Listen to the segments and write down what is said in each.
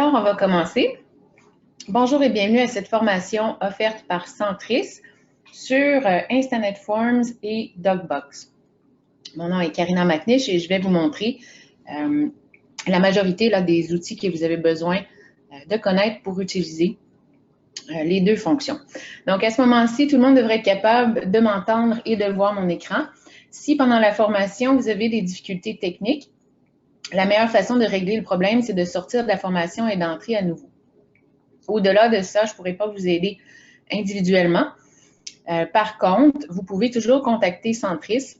Alors, on va commencer. Bonjour et bienvenue à cette formation offerte par Centris sur Instanet Forms et DocBox. Mon nom est Karina McNish et je vais vous montrer la majorité des outils que vous avez besoin de connaître pour utiliser les deux fonctions. Donc, à ce moment-ci, tout le monde devrait être capable de m'entendre et de voir mon écran. Si pendant la formation, vous avez des difficultés techniques, la meilleure façon de régler le problème, c'est de sortir de la formation et d'entrer à nouveau. Au-delà de ça, je ne pourrai pas vous aider individuellement. Par contre, vous pouvez toujours contacter Centris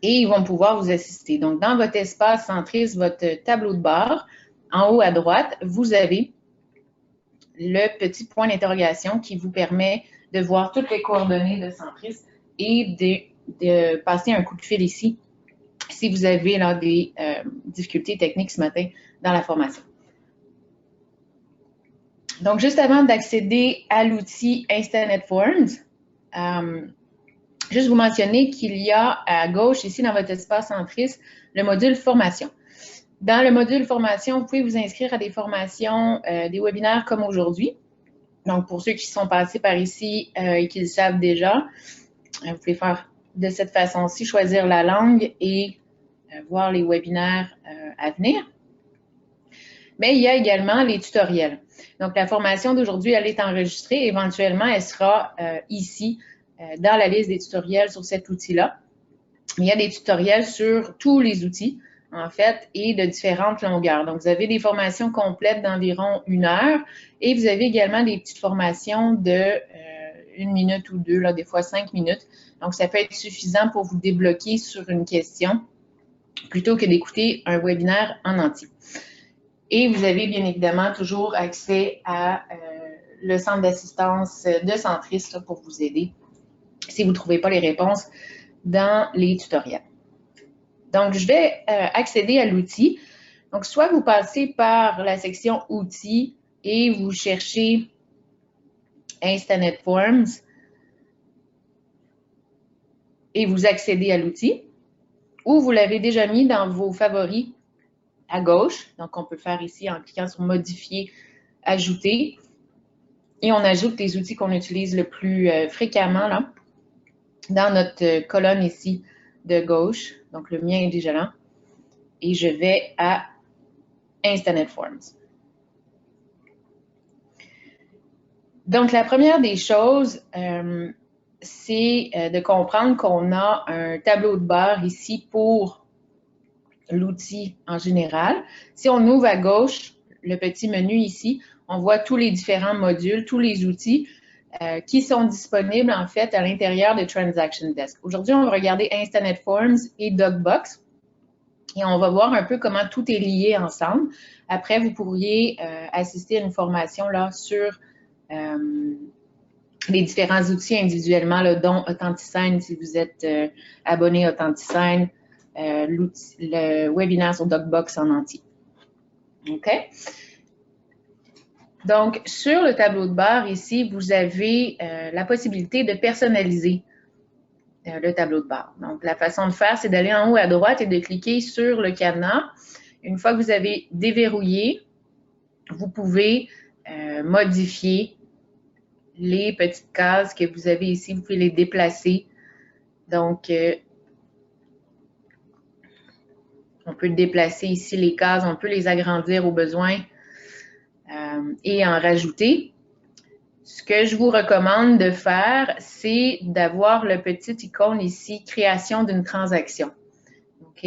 et ils vont pouvoir vous assister. Donc, dans votre espace Centris, votre tableau de bord, en haut à droite, vous avez le petit point d'interrogation qui vous permet de voir toutes les coordonnées de Centris et de passer un coup de fil ici si vous avez des difficultés techniques ce matin dans la formation. Donc, juste avant d'accéder à l'outil Instanet Forms, juste vous mentionner qu'il y a à gauche, ici dans votre espace Centris, le module formation. Dans le module formation, vous pouvez vous inscrire à des formations, des webinaires comme aujourd'hui. Donc, pour ceux qui sont passés par ici et qui le savent déjà, vous pouvez faire de cette façon-ci, choisir la langue et voir les webinaires à venir. Mais il y a également les tutoriels. Donc, la formation d'aujourd'hui, elle est enregistrée. Éventuellement, elle sera ici, dans la liste des tutoriels sur cet outil-là. Il y a des tutoriels sur tous les outils, en fait, et de différentes longueurs. Donc, vous avez des formations complètes d'environ 1 heure et vous avez également des petites formations de 1 minute ou 2, des fois 5 minutes. Donc, ça peut être suffisant pour vous débloquer sur une question plutôt que d'écouter un webinaire en entier. Et vous avez bien évidemment toujours accès à le centre d'assistance de Centris pour vous aider si vous ne trouvez pas les réponses dans les tutoriels. Donc, je vais accéder à l'outil. Donc, soit vous passez par la section « Outils » et vous cherchez Instanet Forms et vous accédez à l'outil, ou vous l'avez déjà mis dans vos favoris à gauche. Donc, on peut le faire ici en cliquant sur « Modifier », « Ajouter ». Et on ajoute les outils qu'on utilise le plus fréquemment là, dans notre colonne ici de gauche. Donc, le mien est déjà là. Et je vais à Instanet Forms. Donc, la première des choses, c'est de comprendre qu'on a un tableau de bord ici pour l'outil en général. Si on ouvre à gauche le petit menu ici, on voit tous les différents modules, tous les outils qui sont disponibles en fait à l'intérieur de Transaction Desk. Aujourd'hui, on va regarder Instanet Forms et DocBox et on va voir un peu comment tout est lié ensemble. Après, vous pourriez assister à une formation là sur les différents outils individuellement, là, dont Authentisign si vous êtes abonné à Authentisign, le webinaire sur DocBox en entier. OK? Donc, sur le tableau de bord, ici, vous avez la possibilité de personnaliser le tableau de bord. Donc, la façon de faire, c'est d'aller en haut à droite et de cliquer sur le cadenas. Une fois que vous avez déverrouillé, vous pouvez modifier les petites cases que vous avez ici. Vous pouvez les déplacer. Donc, on peut déplacer ici les cases, on peut les agrandir au besoin. Et en rajouter. Ce que je vous recommande de faire, c'est d'avoir le petit icône ici, création d'une transaction. OK?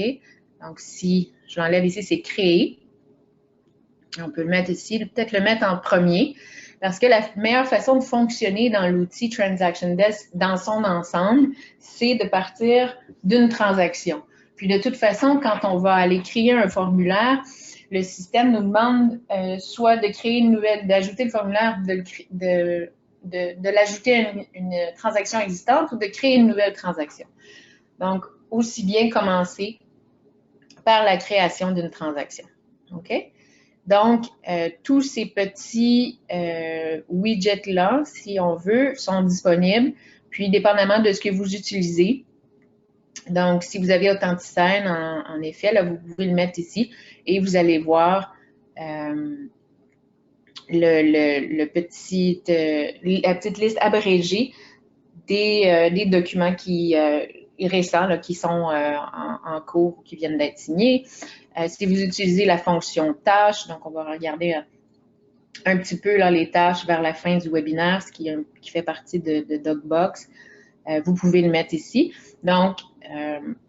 Donc, si je l'enlève ici, c'est créer. On peut le mettre ici, peut-être le mettre en premier, parce que la meilleure façon de fonctionner dans l'outil Transaction Desk dans son ensemble, c'est de partir d'une transaction. Puis de toute façon, quand on va aller créer un formulaire, le système nous demande soit de créer une nouvelle, d'ajouter le formulaire, de l'ajouter à une transaction existante ou de créer une nouvelle transaction. Donc, aussi bien commencer par la création d'une transaction. OK? Donc, tous ces petits widgets-là, si on veut, sont disponibles. Puis, dépendamment de ce que vous utilisez, donc, si vous avez Authentisign, en effet, là, vous pouvez le mettre ici et vous allez voir la petite liste abrégée des documents récents là, qui sont en cours ou qui viennent d'être signés. Si vous utilisez la fonction tâches, donc on va regarder un petit peu là, les tâches vers la fin du webinaire, ce qui fait partie de DocBox. Vous pouvez le mettre ici. Donc,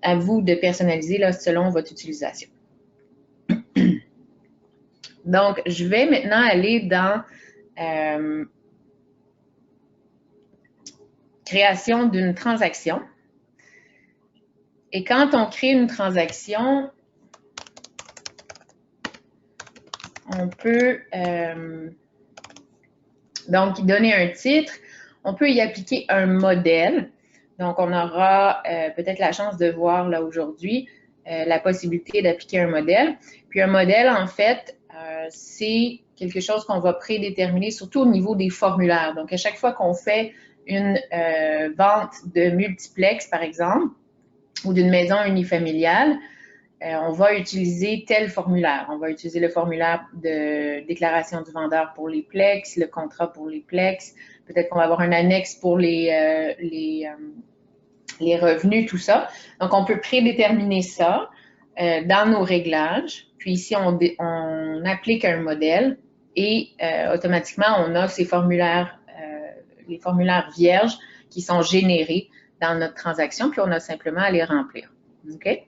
à vous de personnaliser là, selon votre utilisation. Donc, je vais maintenant aller dans création d'une transaction. Et quand on crée une transaction, on peut donc donner un titre. On peut y appliquer un modèle. Donc, on aura peut-être la chance de voir là aujourd'hui la possibilité d'appliquer un modèle. Puis un modèle, en fait, c'est quelque chose qu'on va prédéterminer, surtout au niveau des formulaires. Donc, à chaque fois qu'on fait une vente de multiplex, par exemple, ou d'une maison unifamiliale, on va utiliser tel formulaire. On va utiliser le formulaire de déclaration du vendeur pour les plex, le contrat pour les plex. Peut-être qu'on va avoir un annexe pour les revenus, tout ça. Donc, on peut prédéterminer ça dans nos réglages. Puis ici, on applique un modèle et automatiquement, on a ces formulaires, les formulaires vierges qui sont générés dans notre transaction, puis on a simplement à les remplir. OK?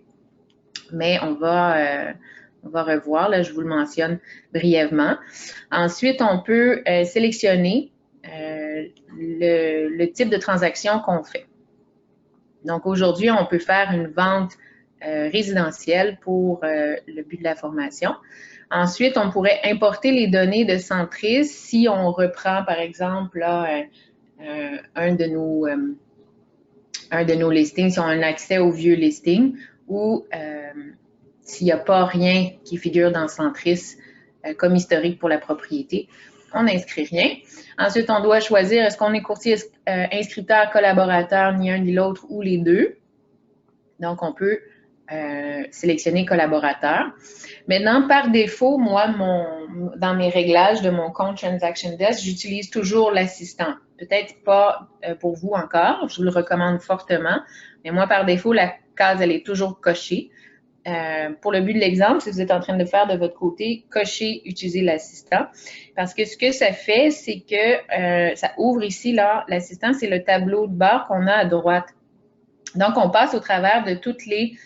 Mais on va revoir, là, je vous le mentionne brièvement. Ensuite, on peut sélectionner le type de transaction qu'on fait. Donc, aujourd'hui, on peut faire une vente résidentielle pour le but de la formation. Ensuite, on pourrait importer les données de Centris si on reprend, par exemple, là, un de nos listings, si on a un accès au vieux listing, ou s'il n'y a pas rien qui figure dans Centris comme historique pour la propriété, on n'inscrit rien. Ensuite, on doit choisir est-ce qu'on est courtier, inscripteur, collaborateur, ni un ni l'autre, ou les deux. Donc, on peut sélectionner collaborateur. Maintenant, par défaut, moi, dans mes réglages de mon compte Transaction Desk, j'utilise toujours l'assistant. Peut-être pas pour vous encore, je vous le recommande fortement, mais moi, par défaut, la case, elle est toujours cochée. Pour le but de l'exemple, si vous êtes en train de faire de votre côté, cochez, utilisez l'assistant. Parce que ce que ça fait, c'est que ça ouvre ici, là, l'assistant, c'est le tableau de bord qu'on a à droite. Donc, on passe au travers de toutes les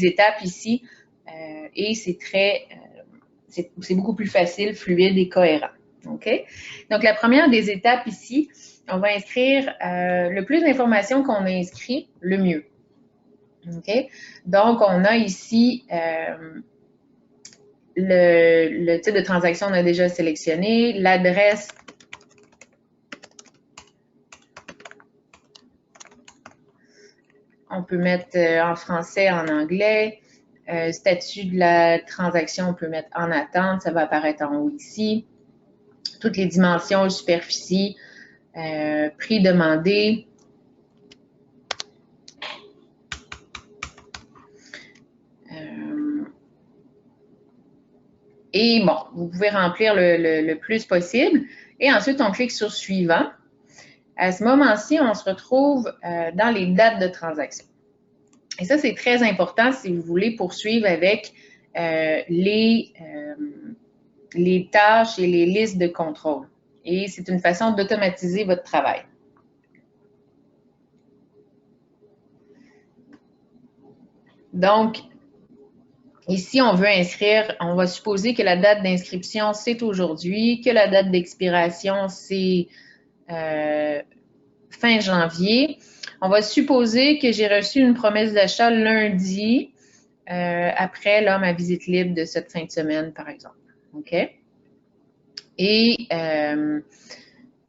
étapes ici et c'est beaucoup plus facile, fluide et cohérent. OK? Donc, la première des étapes ici, on va inscrire le plus d'informations qu'on a inscrit, le mieux. OK? Donc, on a ici le type de transaction, on a déjà sélectionné, l'adresse. On peut mettre en français, en anglais. Statut de la transaction, on peut mettre en attente, ça va apparaître en haut ici. Toutes les dimensions, superficie, prix demandé. Et bon, vous pouvez remplir le plus possible. Et ensuite, on clique sur Suivant. À ce moment-ci, on se retrouve dans les dates de transaction. Et ça, c'est très important si vous voulez poursuivre avec les tâches et les listes de contrôle. Et c'est une façon d'automatiser votre travail. Donc, ici, on veut inscrire, on va supposer que la date d'inscription, c'est aujourd'hui, que la date d'expiration, c'est fin janvier. On va supposer que j'ai reçu une promesse d'achat lundi, après là, ma visite libre de cette fin de semaine, par exemple. OK? Et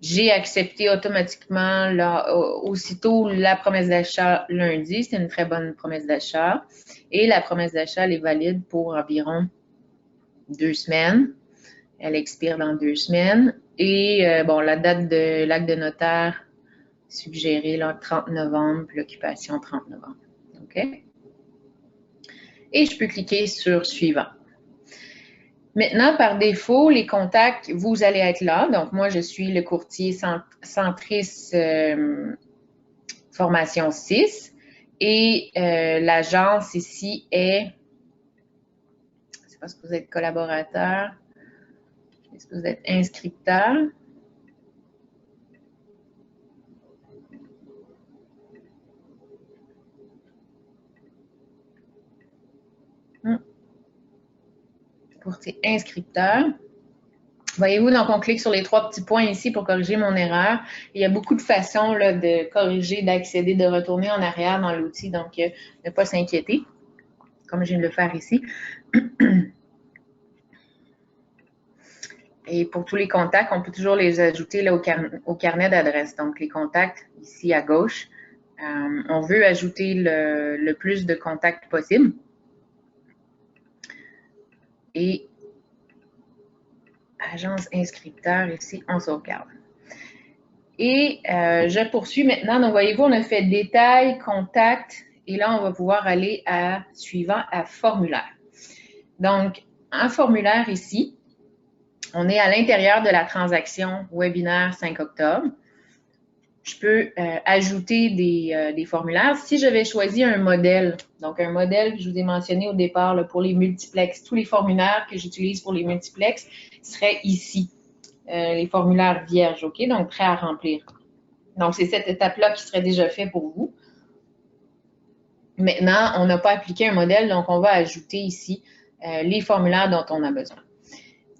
j'ai accepté automatiquement là, aussitôt la promesse d'achat lundi. C'était une très bonne promesse d'achat. Et la promesse d'achat, elle est valide pour environ 2 semaines. Elle expire dans 2 semaines. Et bon, la date de l'acte de notaire suggérée, là, 30 novembre, puis l'occupation 30 novembre. OK? Et je peux cliquer sur Suivant. Maintenant, par défaut, les contacts, vous allez être là. Donc, moi, je suis le courtier Centris Formation 6 et l'agence ici est, c'est parce que vous êtes collaborateur, est-ce que vous êtes inscripteur? Courtier inscripteur. Voyez-vous, donc on clique sur les 3 petits points ici pour corriger mon erreur. Il y a beaucoup de façons là, de corriger, d'accéder, de retourner en arrière dans l'outil, donc ne pas s'inquiéter, comme je viens de le faire ici. Et pour tous les contacts, on peut toujours les ajouter là, au carnet d'adresse. Donc les contacts ici à gauche, on veut ajouter le plus de contacts possible. Et agence inscripteur, ici, on sauvegarde. Et je poursuis maintenant. Donc, voyez-vous, on a fait détail, contact, et là, on va pouvoir aller à suivant, à formulaire. Donc, en formulaire ici, on est à l'intérieur de la transaction webinaire 5 octobre. Je peux ajouter des formulaires. Si j'avais choisi un modèle, donc un modèle que je vous ai mentionné au départ là, pour les multiplex, tous les formulaires que j'utilise pour les multiplex seraient ici, les formulaires vierges, OK? Donc, prêts à remplir. Donc, c'est cette étape-là qui serait déjà faite pour vous. Maintenant, on n'a pas appliqué un modèle, donc on va ajouter ici les formulaires dont on a besoin.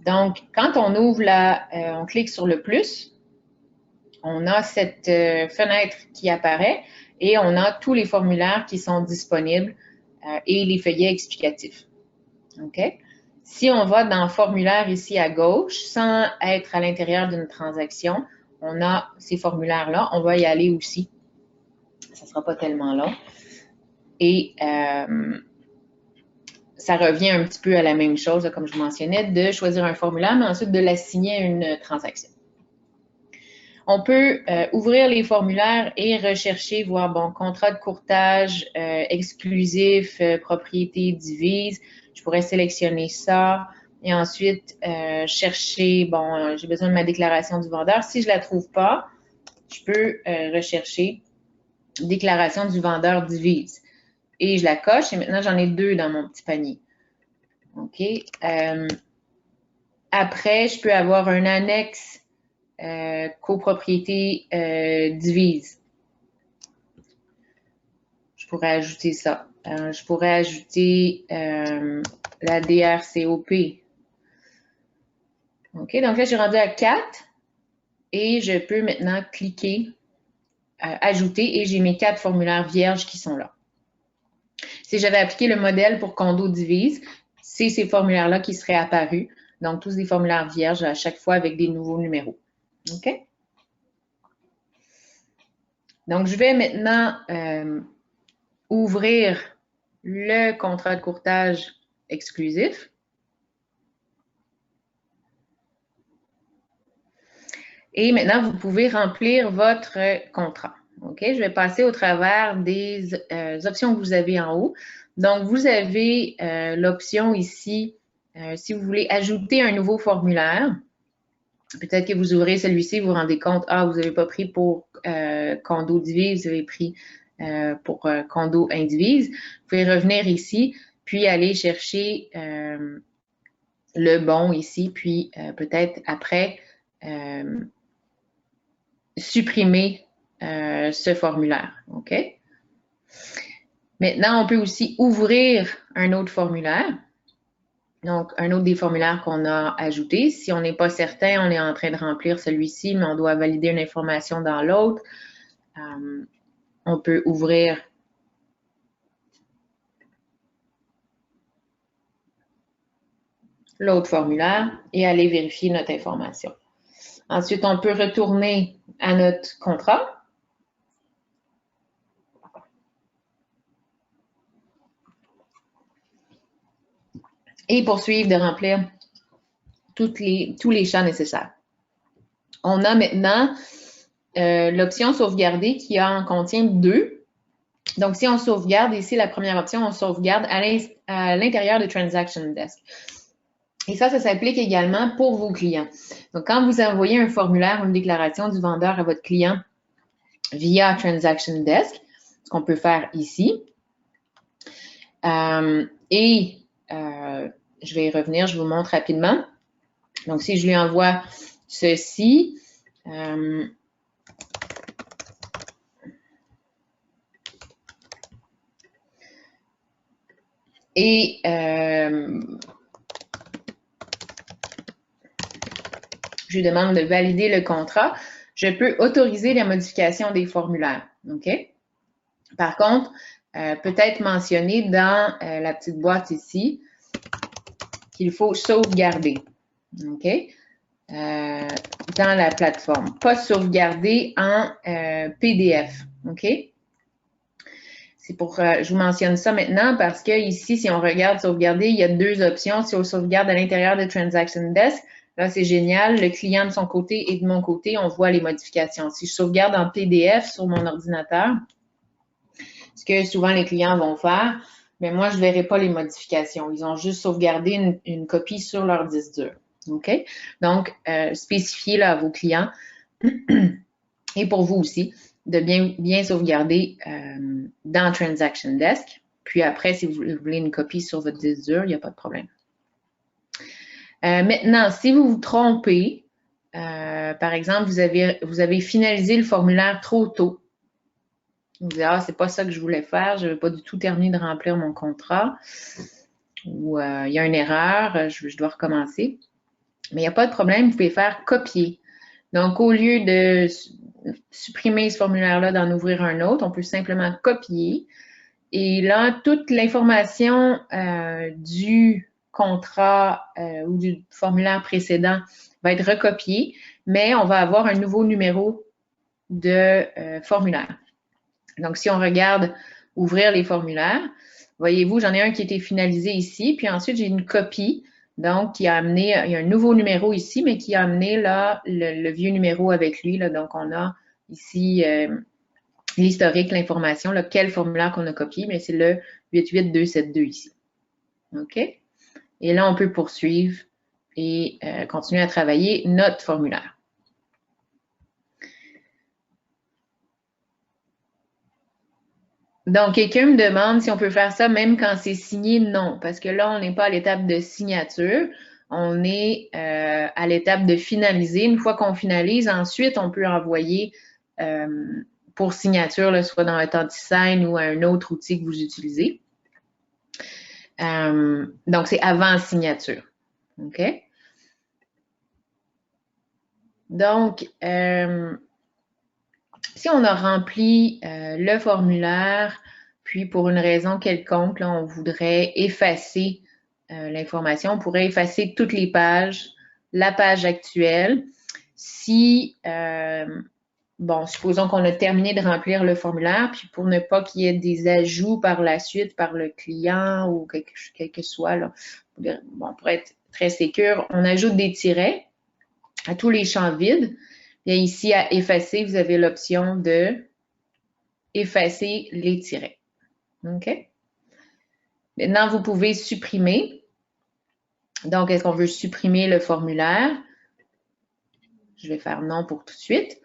Donc, quand on ouvre on clique sur le plus, on a cette fenêtre qui apparaît et on a tous les formulaires qui sont disponibles et les feuillets explicatifs. OK? Si on va dans formulaire ici à gauche, sans être à l'intérieur d'une transaction, on a ces formulaires-là. On va y aller aussi. Ça ne sera pas tellement long. Et ça revient un petit peu à la même chose, comme je mentionnais, de choisir un formulaire, mais ensuite de l'assigner à une transaction. On peut ouvrir les formulaires et rechercher, voir, bon, contrat de courtage, exclusif, propriété divise. Je pourrais sélectionner ça et ensuite chercher, bon, j'ai besoin de ma déclaration du vendeur. Si je ne la trouve pas, je peux rechercher déclaration du vendeur divise. Et je la coche et maintenant, j'en ai 2 dans mon petit panier. OK. Après, je peux avoir un annexe copropriété divise. Je pourrais ajouter ça. Je pourrais ajouter la DRCOP. OK, donc là, j'ai rendu à 4 et je peux maintenant cliquer ajouter et j'ai mes 4 formulaires vierges qui sont là. Si j'avais appliqué le modèle pour condo divise, c'est ces formulaires-là qui seraient apparus. Donc, tous des formulaires vierges à chaque fois avec des nouveaux numéros. OK? Donc, je vais maintenant ouvrir le contrat de courtage exclusif. Et maintenant, vous pouvez remplir votre contrat. OK? Je vais passer au travers des options que vous avez en haut. Donc, vous avez l'option ici, si vous voulez ajouter un nouveau formulaire, peut-être que vous ouvrez celui-ci, vous vous rendez compte, ah, vous n'avez pas pris pour condo divise, vous avez pris pour condo indivise. Vous pouvez revenir ici, puis aller chercher le bon ici, puis peut-être après supprimer ce formulaire. OK? Maintenant, on peut aussi ouvrir un autre formulaire. Donc, un autre des formulaires qu'on a ajouté. Si on n'est pas certain, on est en train de remplir celui-ci, mais on doit valider une information dans l'autre. On peut ouvrir l'autre formulaire et aller vérifier notre information. Ensuite, on peut retourner à notre contrat. Et poursuivre de remplir tous les champs nécessaires. On a maintenant l'option sauvegarder qui en contient 2. Donc, si on sauvegarde, ici, la première option, on sauvegarde à l'intérieur de Transaction Desk. Et ça s'applique également pour vos clients. Donc, quand vous envoyez un formulaire ou une déclaration du vendeur à votre client via Transaction Desk, ce qu'on peut faire ici, je vais y revenir, je vous montre rapidement. Donc, si je lui envoie ceci, je lui demande de valider le contrat, je peux autoriser la modification des formulaires. OK? Par contre, peut-être mentionner dans la petite boîte ici qu'il faut sauvegarder. OK? Dans la plateforme. Pas sauvegarder en PDF. OK? C'est pour, je vous mentionne ça maintenant parce que ici, si on regarde sauvegarder, il y a deux options. Si on sauvegarde à l'intérieur de Transaction Desk, là, c'est génial. Le client de son côté et de mon côté, on voit les modifications. Si je sauvegarde en PDF sur mon ordinateur, ce que souvent les clients vont faire, mais moi, je ne verrai pas les modifications. Ils ont juste sauvegardé une copie sur leur disque dur. OK? Donc, spécifiez là à vos clients et pour vous aussi de bien sauvegarder dans Transaction Desk. Puis après, si vous voulez une copie sur votre disque dur, il n'y a pas de problème. Maintenant, si vous vous trompez, par exemple, vous avez finalisé le formulaire trop tôt. Vous dites, ah, c'est pas ça que je voulais faire, je n'avais pas du tout terminé de remplir mon contrat, ou il y a une erreur, je dois recommencer. Mais il n'y a pas de problème, vous pouvez faire copier. Donc, au lieu de supprimer ce formulaire-là, d'en ouvrir un autre, on peut simplement copier. Et là, toute l'information du contrat ou du formulaire précédent va être recopiée, mais on va avoir un nouveau numéro de formulaire. Donc, si on regarde ouvrir les formulaires, voyez-vous, j'en ai un qui a été finalisé ici, puis ensuite, j'ai une copie, donc qui a amené, il y a un nouveau numéro ici, mais qui a amené là le vieux numéro avec lui. Là, donc, on a ici l'historique, l'information, quel formulaire qu'on a copié, mais c'est le 88272 ici. OK? Et là, on peut poursuivre et continuer à travailler notre formulaire. Donc, quelqu'un me demande si on peut faire ça même quand c'est signé. Non, parce que là, on n'est pas à l'étape de signature. On est à l'étape de finaliser. Une fois qu'on finalise, ensuite, on peut envoyer pour signature, là, soit dans Authentisign ou un autre outil que vous utilisez. Donc, c'est avant signature. OK? Donc, si on a rempli le formulaire, puis pour une raison quelconque, là, on voudrait effacer l'information, on pourrait effacer toutes les pages, la page actuelle. Si, bon, supposons qu'on a terminé de remplir le formulaire, puis pour ne pas qu'il y ait des ajouts par la suite par le client ou quel que soit, là, bon, pour être très sécure, on ajoute des tirets à tous les champs vides. Et ici, à effacer, vous avez l'option de effacer les tirets. OK? Maintenant, vous pouvez supprimer. Donc, est-ce qu'on veut supprimer le formulaire? Je vais faire non pour tout de suite.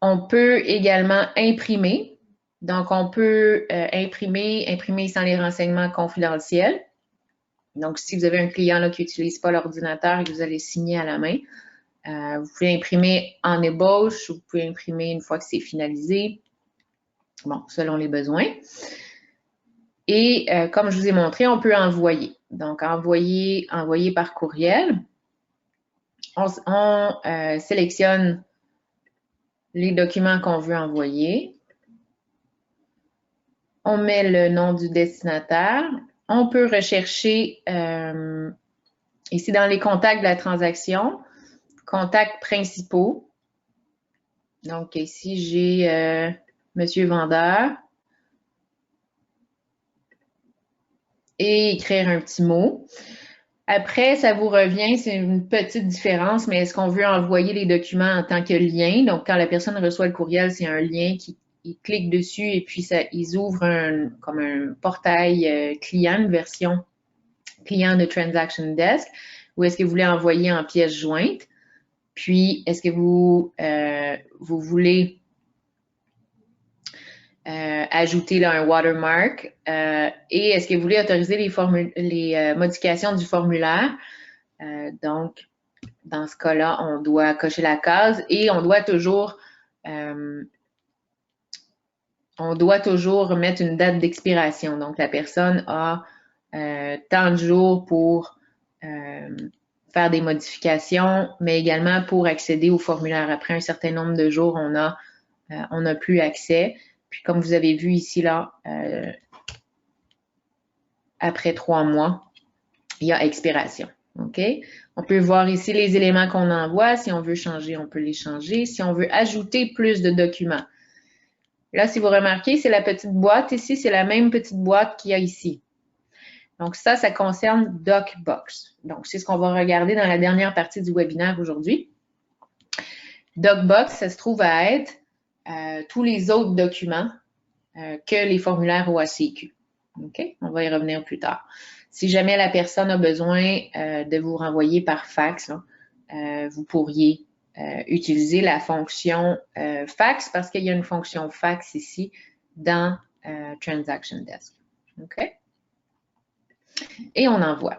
On peut également imprimer. Donc, on peut imprimer sans les renseignements confidentiels. Donc, si vous avez un client là, qui n'utilise pas l'ordinateur et que vous allez signer à la main, vous pouvez imprimer en ébauche, vous pouvez imprimer une fois que c'est finalisé, bon, selon les besoins. Et comme je vous ai montré, on peut envoyer. Donc, envoyer par courriel. On sélectionne les documents qu'on veut envoyer. On met le nom du destinataire. On peut rechercher ici dans les contacts de la transaction, contacts principaux. Donc, ici, j'ai Monsieur Vendeur. Et écrire un petit mot. Après, ça vous revient, c'est une petite différence, mais est-ce qu'on veut envoyer les documents en tant que lien? Donc, quand la personne reçoit le courriel, c'est un lien il clique dessus et puis ils ouvrent comme un portail client, une version client de Transaction Desk. ou est-ce que vous voulez envoyer en pièce jointe? Puis, est-ce que vous voulez ajouter là, un watermark? Et est-ce que vous voulez autoriser les modifications du formulaire? Donc, dans ce cas-là, on doit cocher la case et on doit toujours mettre une date d'expiration. Donc, la personne a tant de jours pour faire des modifications, mais également pour accéder au formulaire. Après un certain nombre de jours, on n'a plus accès. Puis, comme vous avez vu ici, là, après 3 mois, il y a expiration. OK? On peut voir ici les éléments qu'on envoie. Si on veut changer, on peut les changer. Si on veut ajouter plus de documents. Là, si vous remarquez, c'est la petite boîte ici. C'est la même petite boîte qu'il y a ici. Donc, ça concerne DocBox. Donc, c'est ce qu'on va regarder dans la dernière partie du webinaire aujourd'hui. DocBox, ça se trouve à être tous les autres documents que les formulaires OACQ. OK? On va y revenir plus tard. Si jamais la personne a besoin de vous renvoyer par fax, là, vous pourriez utiliser la fonction fax parce qu'il y a une fonction fax ici dans Transaction Desk. OK? Et on envoie.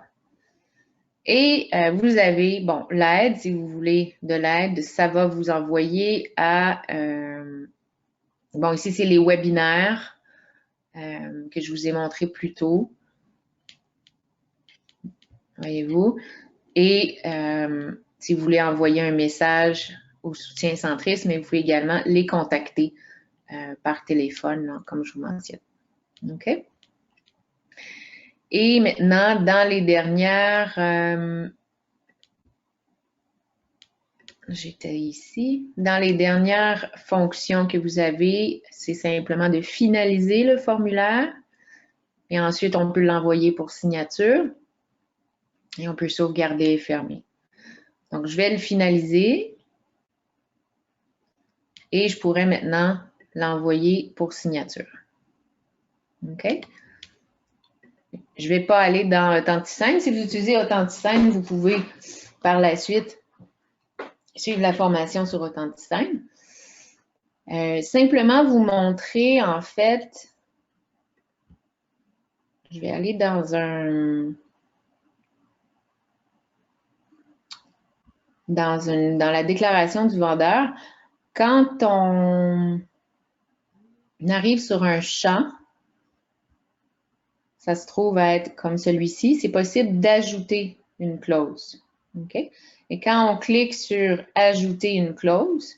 Et vous avez, bon, l'aide, si vous voulez de l'aide, ça va vous envoyer à, bon, ici, c'est les webinaires que je vous ai montré plus tôt. Voyez-vous? Et si vous voulez envoyer un message au soutien centriste, mais vous pouvez également les contacter par téléphone, là, comme je vous mentionne. OK? Et maintenant, dans les dernières... j'étais ici. Dans les dernières fonctions que vous avez, c'est simplement de finaliser le formulaire. Et ensuite, on peut l'envoyer pour signature. Et on peut sauvegarder et fermer. Donc, je vais le finaliser. Et je pourrais maintenant l'envoyer pour signature. OK? Je ne vais pas aller dans Authentisign. Si vous utilisez Authentisign, vous pouvez par la suite suivre la formation sur Authentisign. Simplement vous montrer, en fait, je vais aller dans la déclaration du vendeur. Quand on arrive sur un champ, ça se trouve à être comme celui-ci, c'est possible d'ajouter une clause. OK? Et quand on clique sur « Ajouter une clause »,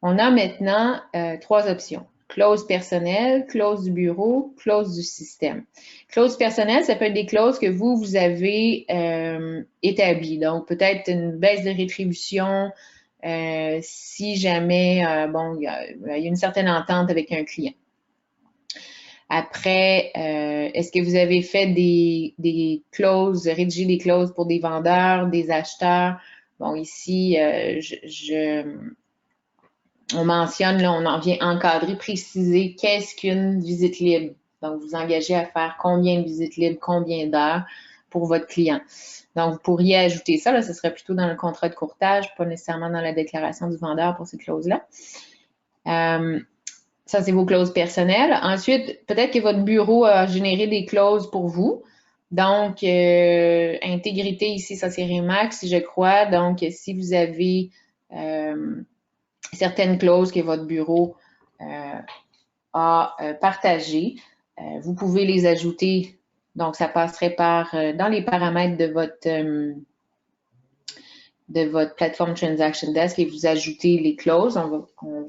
on a maintenant 3 options. Clause personnelle, clause du bureau, clause du système. Clause personnelle, ça peut être des clauses que vous avez établies. Donc, peut-être une baisse de rétribution si jamais, bon, il y a une certaine entente avec un client. Après, est-ce que vous avez fait des clauses, rédigé des clauses pour des vendeurs, des acheteurs? Bon, ici, on mentionne, là, on en vient encadrer, préciser qu'est-ce qu'une visite libre. Donc, vous engagez à faire combien de visites libres, combien d'heures pour votre client. Donc, vous pourriez ajouter ça, là, ce serait plutôt dans le contrat de courtage, pas nécessairement dans la déclaration du vendeur pour ces clauses-là. Ça, c'est vos clauses personnelles. Ensuite, peut-être que votre bureau a généré des clauses pour vous. Donc, intégrité ici, ça c'est Remax, je crois. Donc, si vous avez certaines clauses que votre bureau a partagées, vous pouvez les ajouter. Donc, ça passerait par dans les paramètres de votre plateforme Transaction Desk et vous ajoutez les clauses. On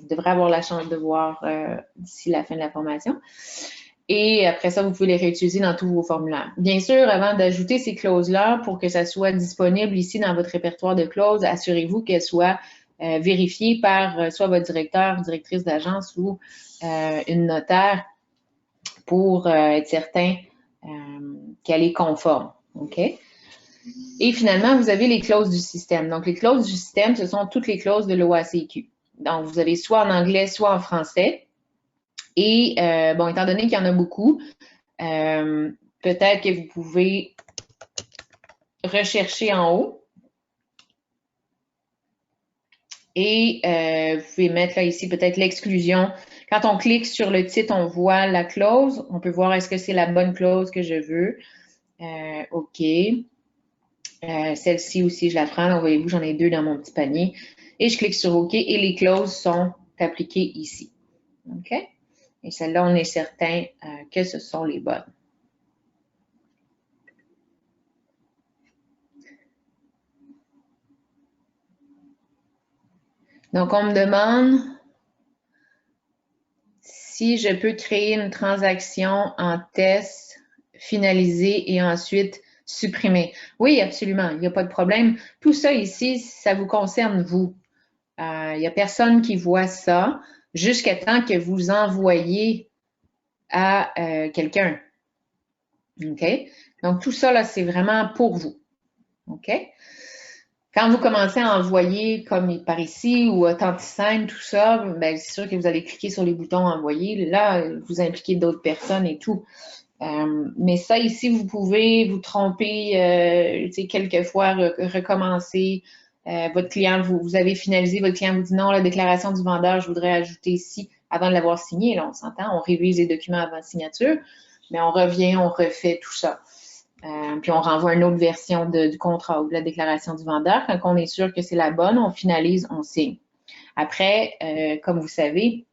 devrait avoir la chance de voir d'ici la fin de la formation. Et après ça, vous pouvez les réutiliser dans tous vos formulaires. Bien sûr, avant d'ajouter ces clauses-là, pour que ça soit disponible ici dans votre répertoire de clauses, assurez-vous qu'elles soient vérifiées par soit votre directeur, directrice d'agence ou une notaire pour être certain qu'elle est conforme. OK? Et finalement, vous avez les clauses du système. Donc, les clauses du système, ce sont toutes les clauses de l'OACQ. Donc, vous avez soit en anglais, soit en français. Et, bon, étant donné qu'il y en a beaucoup, peut-être que vous pouvez rechercher en haut Et vous pouvez mettre là ici peut-être l'exclusion. Quand on clique sur le titre, on voit la clause. On peut voir est-ce que c'est la bonne clause que je veux. OK. Celle-ci aussi, je la prends. Donc, voyez-vous, j'en ai 2 dans mon petit panier. Et je clique sur OK et les clauses sont appliquées ici. OK? Et celle-là, on est certain que ce sont les bonnes. Donc, on me demande si je peux créer une transaction en test, finaliser et ensuite supprimer. Oui, absolument, il n'y a pas de problème. Tout ça ici, ça vous concerne vous. Il n'y a personne qui voit ça jusqu'à temps que vous envoyez à quelqu'un. OK? Donc, tout ça, là, c'est vraiment pour vous. OK? Quand vous commencez à envoyer comme par ici ou Authentisign, tout ça, ben, c'est sûr que vous allez cliquer sur les boutons envoyer. Là, vous impliquez d'autres personnes et tout. Mais ça, ici, vous pouvez vous tromper, quelquefois recommencer. Votre client, vous avez finalisé, votre client vous dit non, la déclaration du vendeur, je voudrais ajouter ici avant de l'avoir signé. Là, on s'entend, on révise les documents avant signature, mais on revient, on refait tout ça. Puis on renvoie une autre version du contrat ou de la déclaration du vendeur. Quand on est sûr que c'est la bonne, on finalise, on signe. Après, comme vous savez,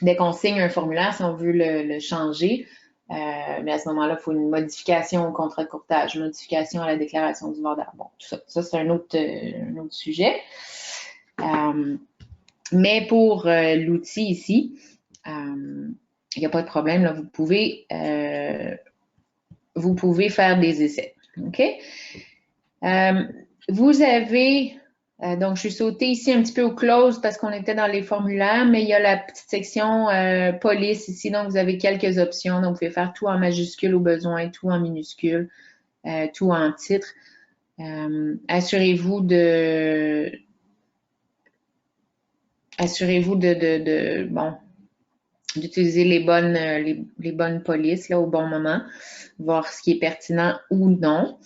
dès qu'on signe un formulaire, si on veut le changer, mais à ce moment-là, il faut une modification au contrat de courtage, une modification à la déclaration du vendeur. Bon, tout ça c'est un autre sujet. Mais pour l'outil ici, il n'y a pas de problème. Là, vous pouvez faire des essais. OK? Vous avez, donc je suis sautée ici un petit peu au close parce qu'on était dans les formulaires, mais il y a la petite section police ici, donc vous avez quelques options. Donc vous pouvez faire tout en majuscule au besoin, tout en minuscule, tout en titre. Assurez-vous d'utiliser les bonnes polices là, au bon moment, voir ce qui est pertinent ou non.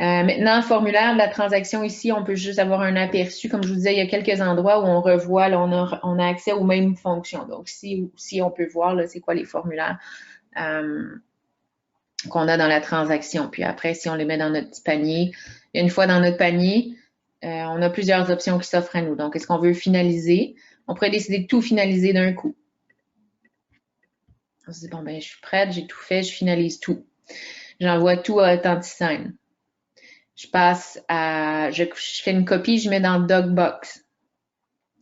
Maintenant, formulaire de la transaction ici, on peut juste avoir un aperçu. Comme je vous disais, il y a quelques endroits où on revoit, là, on a accès aux mêmes fonctions. Donc, si on peut voir, c'est quoi les formulaires qu'on a dans la transaction. Puis après, si on les met dans notre petit panier, une fois dans notre panier, on a plusieurs options qui s'offrent à nous. Donc, est-ce qu'on veut finaliser? On pourrait décider de tout finaliser d'un coup. On se dit, bon, ben, je suis prête, j'ai tout fait, je finalise tout. J'envoie tout à Authentisign. Je fais une copie, je mets dans DocBox.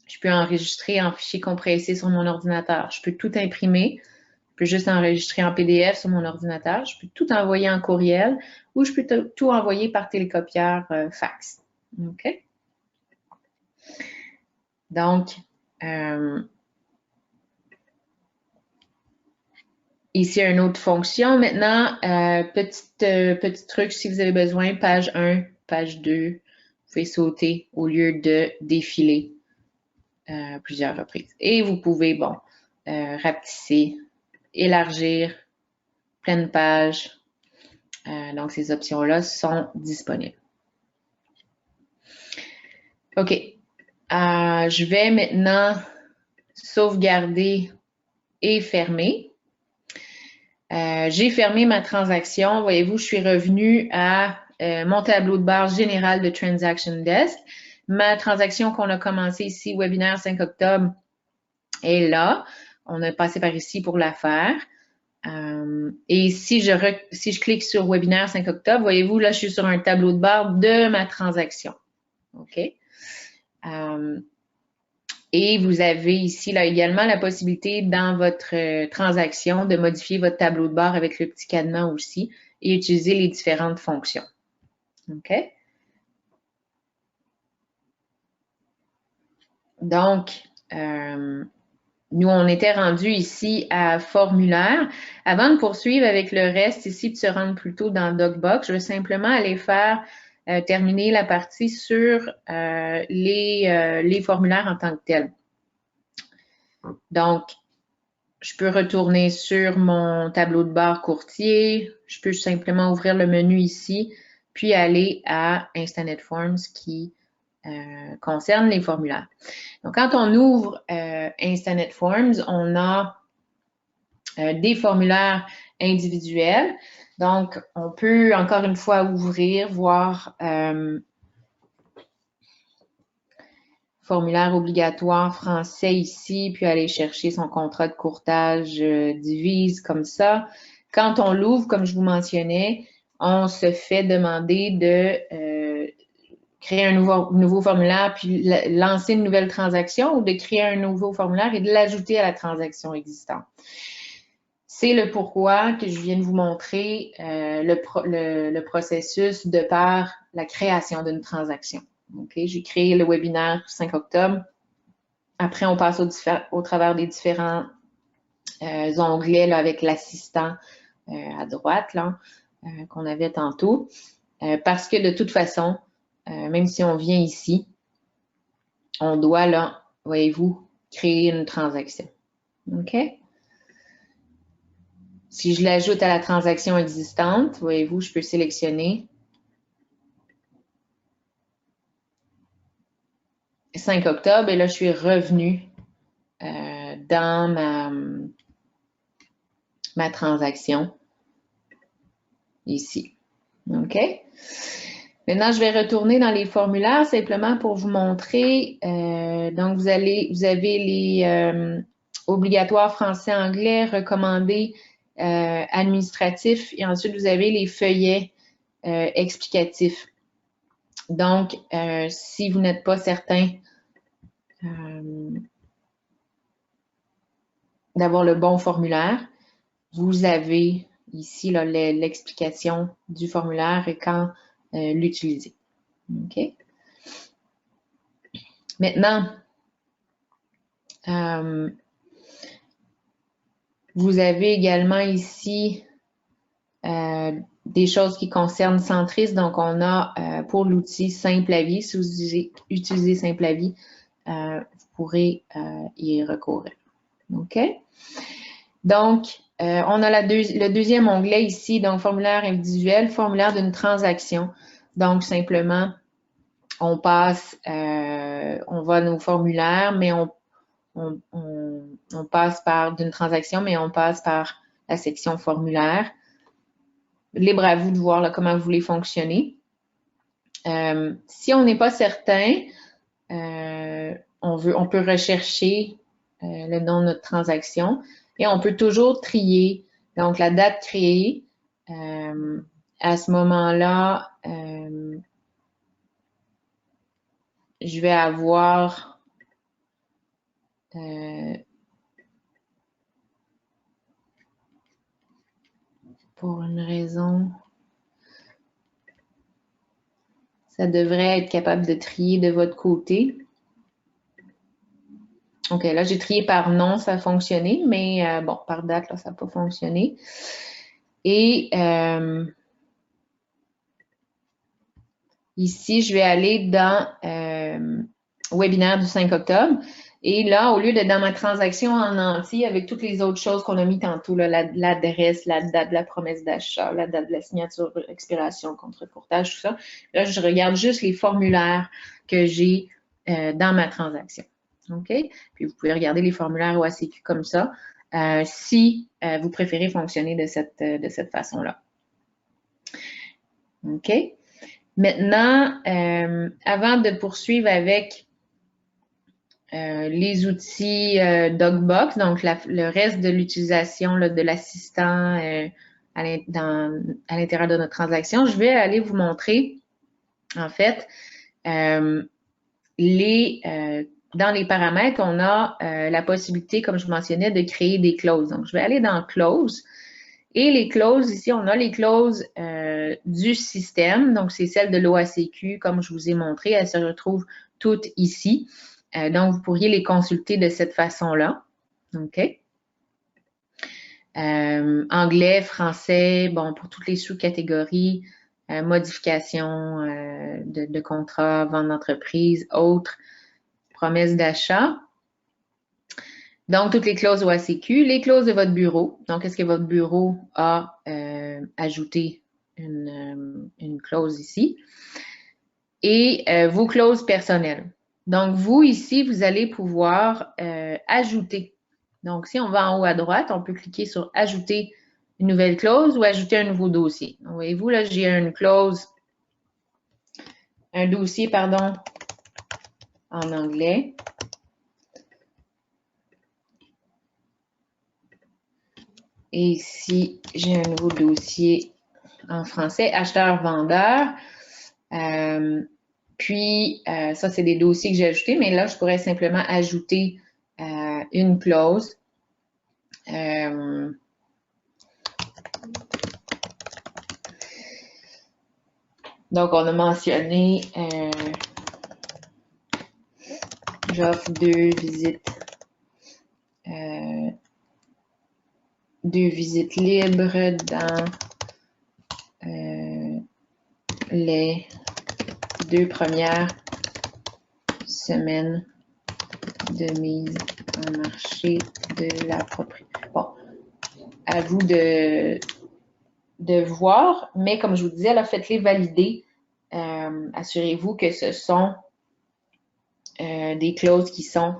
Je peux enregistrer en fichier compressé sur mon ordinateur. Je peux tout imprimer. Je peux juste enregistrer en PDF sur mon ordinateur. Je peux tout envoyer en courriel ou je peux tout envoyer par télécopieur fax. OK? Donc, ici, une autre fonction. Maintenant, petit truc, si vous avez besoin, page 1, page 2, vous pouvez sauter au lieu de défiler plusieurs reprises. Et vous pouvez, rapetisser, élargir, pleine page. Donc, ces options-là sont disponibles. OK. Je vais maintenant sauvegarder et fermer. J'ai fermé ma transaction. Voyez-vous, je suis revenue à mon tableau de bord général de Transaction Desk. Ma transaction qu'on a commencée ici, webinaire 5 octobre, est là. On a passé par ici pour la faire. Et si je clique sur webinaire 5 octobre, voyez-vous, là, je suis sur un tableau de bord de ma transaction. OK? Et vous avez ici là également la possibilité dans votre transaction de modifier votre tableau de bord avec le petit cadenas aussi et utiliser les différentes fonctions. OK? Donc, nous, on était rendu ici à formulaire. Avant de poursuivre avec le reste ici, de se rendre plutôt dans DocBox, je vais simplement aller terminer la partie sur les formulaires en tant que tels. Donc, je peux retourner sur mon tableau de bord courtier. Je peux simplement ouvrir le menu ici, puis aller à Instanet Forms qui concerne les formulaires. Donc, quand on ouvre Instanet Forms, on a des formulaires individuels. Donc, on peut encore une fois ouvrir, voir formulaire obligatoire français ici, puis aller chercher son contrat de courtage divise comme ça. Quand on l'ouvre, comme je vous mentionnais, on se fait demander de créer un nouveau formulaire puis lancer une nouvelle transaction ou de créer un nouveau formulaire et de l'ajouter à la transaction existante. C'est le pourquoi que je viens de vous montrer le processus de par la création d'une transaction. Okay? J'ai créé le webinaire du 5 octobre. Après, on passe au travers des différents onglets là, avec l'assistant à droite là, qu'on avait tantôt. Parce que de toute façon, même si on vient ici, on doit, là, voyez-vous, créer une transaction. OK? Si je l'ajoute à la transaction existante, voyez-vous, je peux sélectionner 5 octobre et là, je suis revenue dans ma transaction ici. OK? Maintenant, je vais retourner dans les formulaires simplement pour vous montrer. Donc, vous avez les obligatoires français-anglais, recommandés, administratifs et ensuite, vous avez les feuillets explicatifs. Donc, si vous n'êtes pas certain d'avoir le bon formulaire, vous avez ici l'explication du formulaire et quand l'utiliser. OK? Maintenant, vous avez également ici des choses qui concernent Centris. Donc, on a pour l'outil Simple Avis, si vous utilisez Simple Avis, vous pourrez y recourir. OK? Donc, on a le deuxième onglet ici, donc formulaire individuel, formulaire d'une transaction. Donc, simplement, on passe, on va à nos formulaires, mais on passe par d'une transaction, mais on passe par la section formulaire. Libre à vous de voir là, comment vous voulez fonctionner. Si on n'est pas certain, on peut rechercher le nom de notre transaction et on peut toujours trier. Donc, la date créée, à ce moment-là, je vais avoir pour une raison, ça devrait être capable de trier de votre côté. OK, là, j'ai trié par nom, ça a fonctionné, mais bon, par date, là, ça n'a pas fonctionné. Et ici, je vais aller dans webinaire du 5 octobre. Et là, au lieu d'être dans ma transaction en entier avec toutes les autres choses qu'on a mis tantôt, l'adresse, la date de la promesse d'achat, la date de la signature, expiration, contre-courtage, tout ça, là, je regarde juste les formulaires que j'ai dans ma transaction. OK? Puis vous pouvez regarder les formulaires OACQ comme ça si vous préférez fonctionner de cette façon-là. OK? Maintenant, avant de poursuivre avec les outils DocBox, donc le reste de l'utilisation de l'assistant à l'intérieur de notre transaction, je vais aller vous montrer, en fait, dans les paramètres, on a la possibilité, comme je mentionnais, de créer des clauses. Donc, je vais aller dans Close. Et les clauses, ici, on a les clauses du système. Donc, c'est celle de l'OACQ, comme je vous ai montré. Elles se retrouvent toutes ici. Donc, vous pourriez les consulter de cette façon-là. OK? Anglais, français, bon, pour toutes les sous-catégories, modification de contrat, vente d'entreprise, autres, promesses d'achat. Donc, toutes les clauses OACQ, les clauses de votre bureau. Donc, est-ce que votre bureau a ajouté une clause ici? et vos clauses personnelles. Donc, vous, ici, vous allez pouvoir ajouter. Donc, si on va en haut à droite, on peut cliquer sur « Ajouter une nouvelle clause » ou « Ajouter un nouveau dossier ». Voyez-vous, là, j'ai une clause, un dossier, pardon, en anglais. Et ici, j'ai un nouveau dossier en français, acheteur-vendeur. Puis, ça, c'est des dossiers que j'ai ajoutés, mais là, je pourrais simplement ajouter une clause. Donc, on a mentionné j'offre 2 visites libres dans les 2 premières semaines de mise en marché de la propriété. Bon, à vous de voir, mais comme je vous disais, là, faites-les valider. Assurez-vous que ce sont des clauses qui sont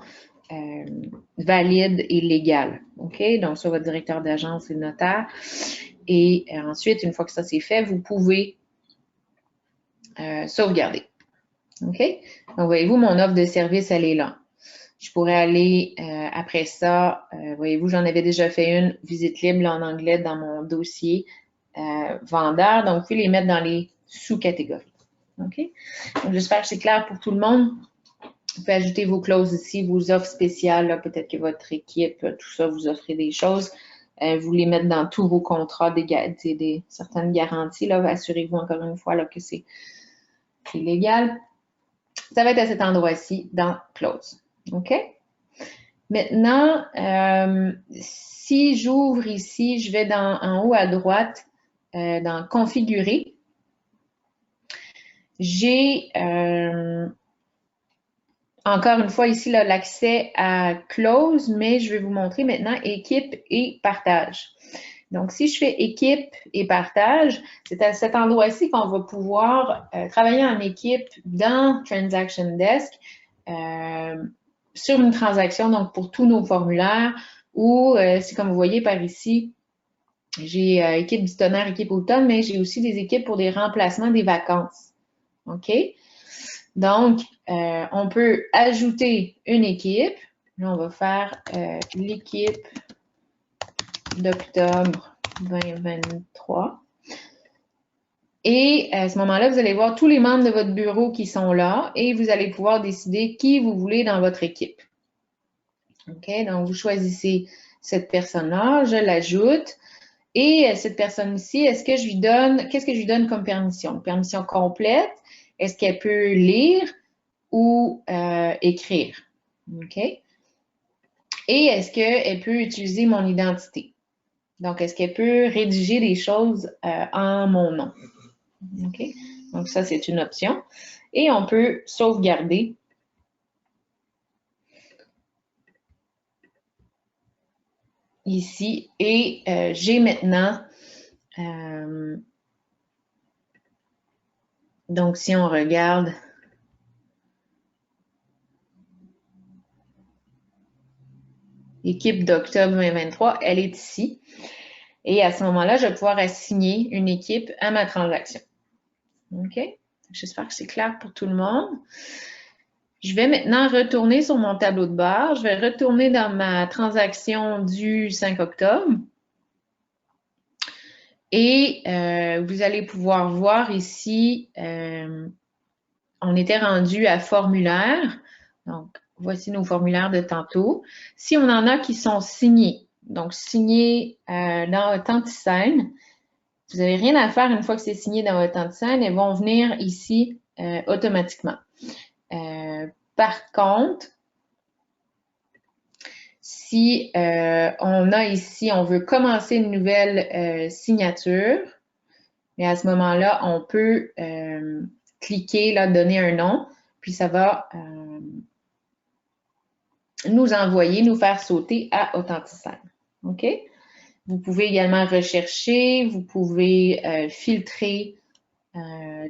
valides et légales. OK? Donc, sur votre directeur d'agence et le notaire. Et ensuite, une fois que ça c'est fait, vous pouvez sauvegarder. OK? Donc, voyez-vous, mon offre de service, elle est là. Je pourrais aller après ça, voyez-vous, j'en avais déjà fait une visite libre en anglais dans mon dossier vendeur. Donc, vous pouvez les mettre dans les sous-catégories. OK? Donc, j'espère que c'est clair pour tout le monde. Vous pouvez ajouter vos clauses ici, vos offres spéciales. Peut-être que votre équipe, tout ça, vous offrez des choses. Vous les mettez dans tous vos contrats, des certaines garanties. Là, assurez-vous encore une fois là, que c'est légal. Ça va être à cet endroit-ci dans Close. OK? Maintenant, si j'ouvre ici, je vais en haut à droite, dans Configurer. J'ai encore une fois ici l'accès à Close, mais je vais vous montrer maintenant Équipe et Partage. Donc, si je fais Équipe et Partage, c'est à cet endroit-ci qu'on va pouvoir travailler en équipe dans Transaction Desk sur une transaction, donc pour tous nos formulaires, ou c'est comme vous voyez par ici, j'ai équipe du tonnerre, équipe automne, mais j'ai aussi des équipes pour des remplacements des vacances. OK? Donc, on peut ajouter une équipe. Là, on va faire l'équipe d'octobre 2023. Et à ce moment-là, vous allez voir tous les membres de votre bureau qui sont là et vous allez pouvoir décider qui vous voulez dans votre équipe. OK? Donc, vous choisissez cette personne-là, je l'ajoute. Et cette personne-ci, qu'est-ce que je lui donne comme permission? Une permission complète? Est-ce qu'elle peut lire ou écrire? OK? Et est-ce qu'elle peut utiliser mon identité? Donc, est-ce qu'elle peut rédiger des choses en mon nom? OK? Donc, ça, c'est une option. Et on peut sauvegarder. Ici. Et j'ai maintenant... donc, si on regarde... Équipe d'octobre 2023, elle est ici. Et à ce moment-là, je vais pouvoir assigner une équipe à ma transaction. OK? J'espère que c'est clair pour tout le monde. Je vais maintenant retourner sur mon tableau de bord. Je vais retourner dans ma transaction du 5 octobre. Et vous allez pouvoir voir ici, on était rendu à formulaire. Donc, voici nos formulaires de tantôt. Si on en a qui sont signés, donc signés dans Authentisign, vous n'avez rien à faire une fois que c'est signé dans Authentisign, elles vont venir ici automatiquement. Par contre, si on a ici, on veut commencer une nouvelle signature, mais à ce moment-là, on peut cliquer, là, donner un nom, puis ça va nous envoyer, nous faire sauter à Authentisign. OK? Vous pouvez également rechercher, vous pouvez filtrer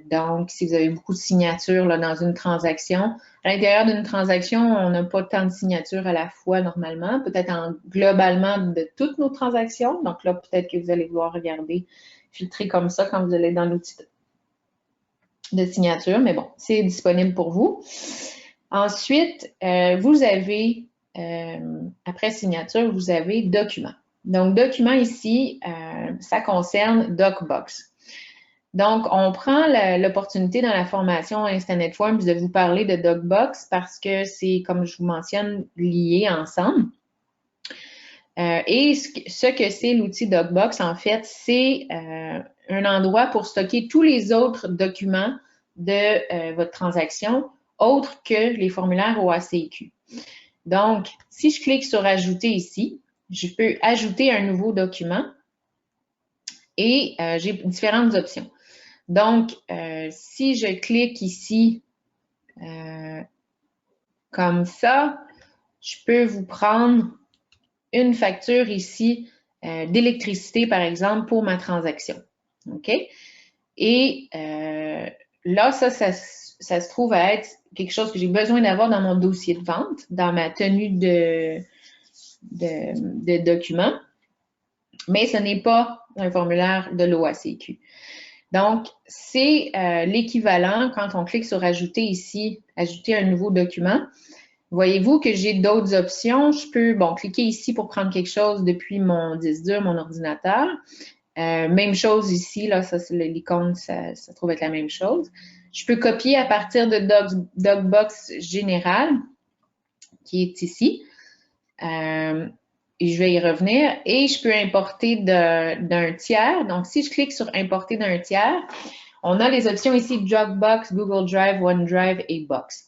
Donc, si vous avez beaucoup de signatures là, dans une transaction, à l'intérieur d'une transaction, on n'a pas tant de signatures à la fois normalement, peut-être globalement de toutes nos transactions. Donc là, peut-être que vous allez vouloir regarder, filtrer comme ça quand vous allez dans l'outil de signature, mais bon, c'est disponible pour vous. Ensuite, vous avez, après signature, vous avez document. Donc, document ici, ça concerne DocBox. Donc, on prend l'opportunité dans la formation Instanet Forms de vous parler de DocBox parce que c'est, comme je vous mentionne, lié ensemble. Et ce que c'est l'outil DocBox, en fait, c'est un endroit pour stocker tous les autres documents de votre transaction, autres que les formulaires OACQ. Donc, si je clique sur « Ajouter » ici, je peux ajouter un nouveau document et j'ai différentes options. Donc, si je clique ici comme ça, je peux vous prendre une facture ici d'électricité, par exemple, pour ma transaction. OK? Et là, ça se trouve à être quelque chose que j'ai besoin d'avoir dans mon dossier de vente, dans ma tenue de document, mais ce n'est pas un formulaire de l'OACQ. Donc, c'est l'équivalent quand on clique sur « Ajouter » ici, « Ajouter un nouveau document ». Voyez-vous que j'ai d'autres options. Je peux, cliquer ici pour prendre quelque chose depuis mon disque dur, mon ordinateur. Même chose ici, là, ça, c'est l'icône, ça trouve être la même chose. Je peux copier à partir de DocBox général, qui est ici. Et je vais y revenir. Et je peux importer d'un tiers. Donc, si je clique sur « Importer d'un tiers », on a les options ici Dropbox, Google Drive, OneDrive et Box.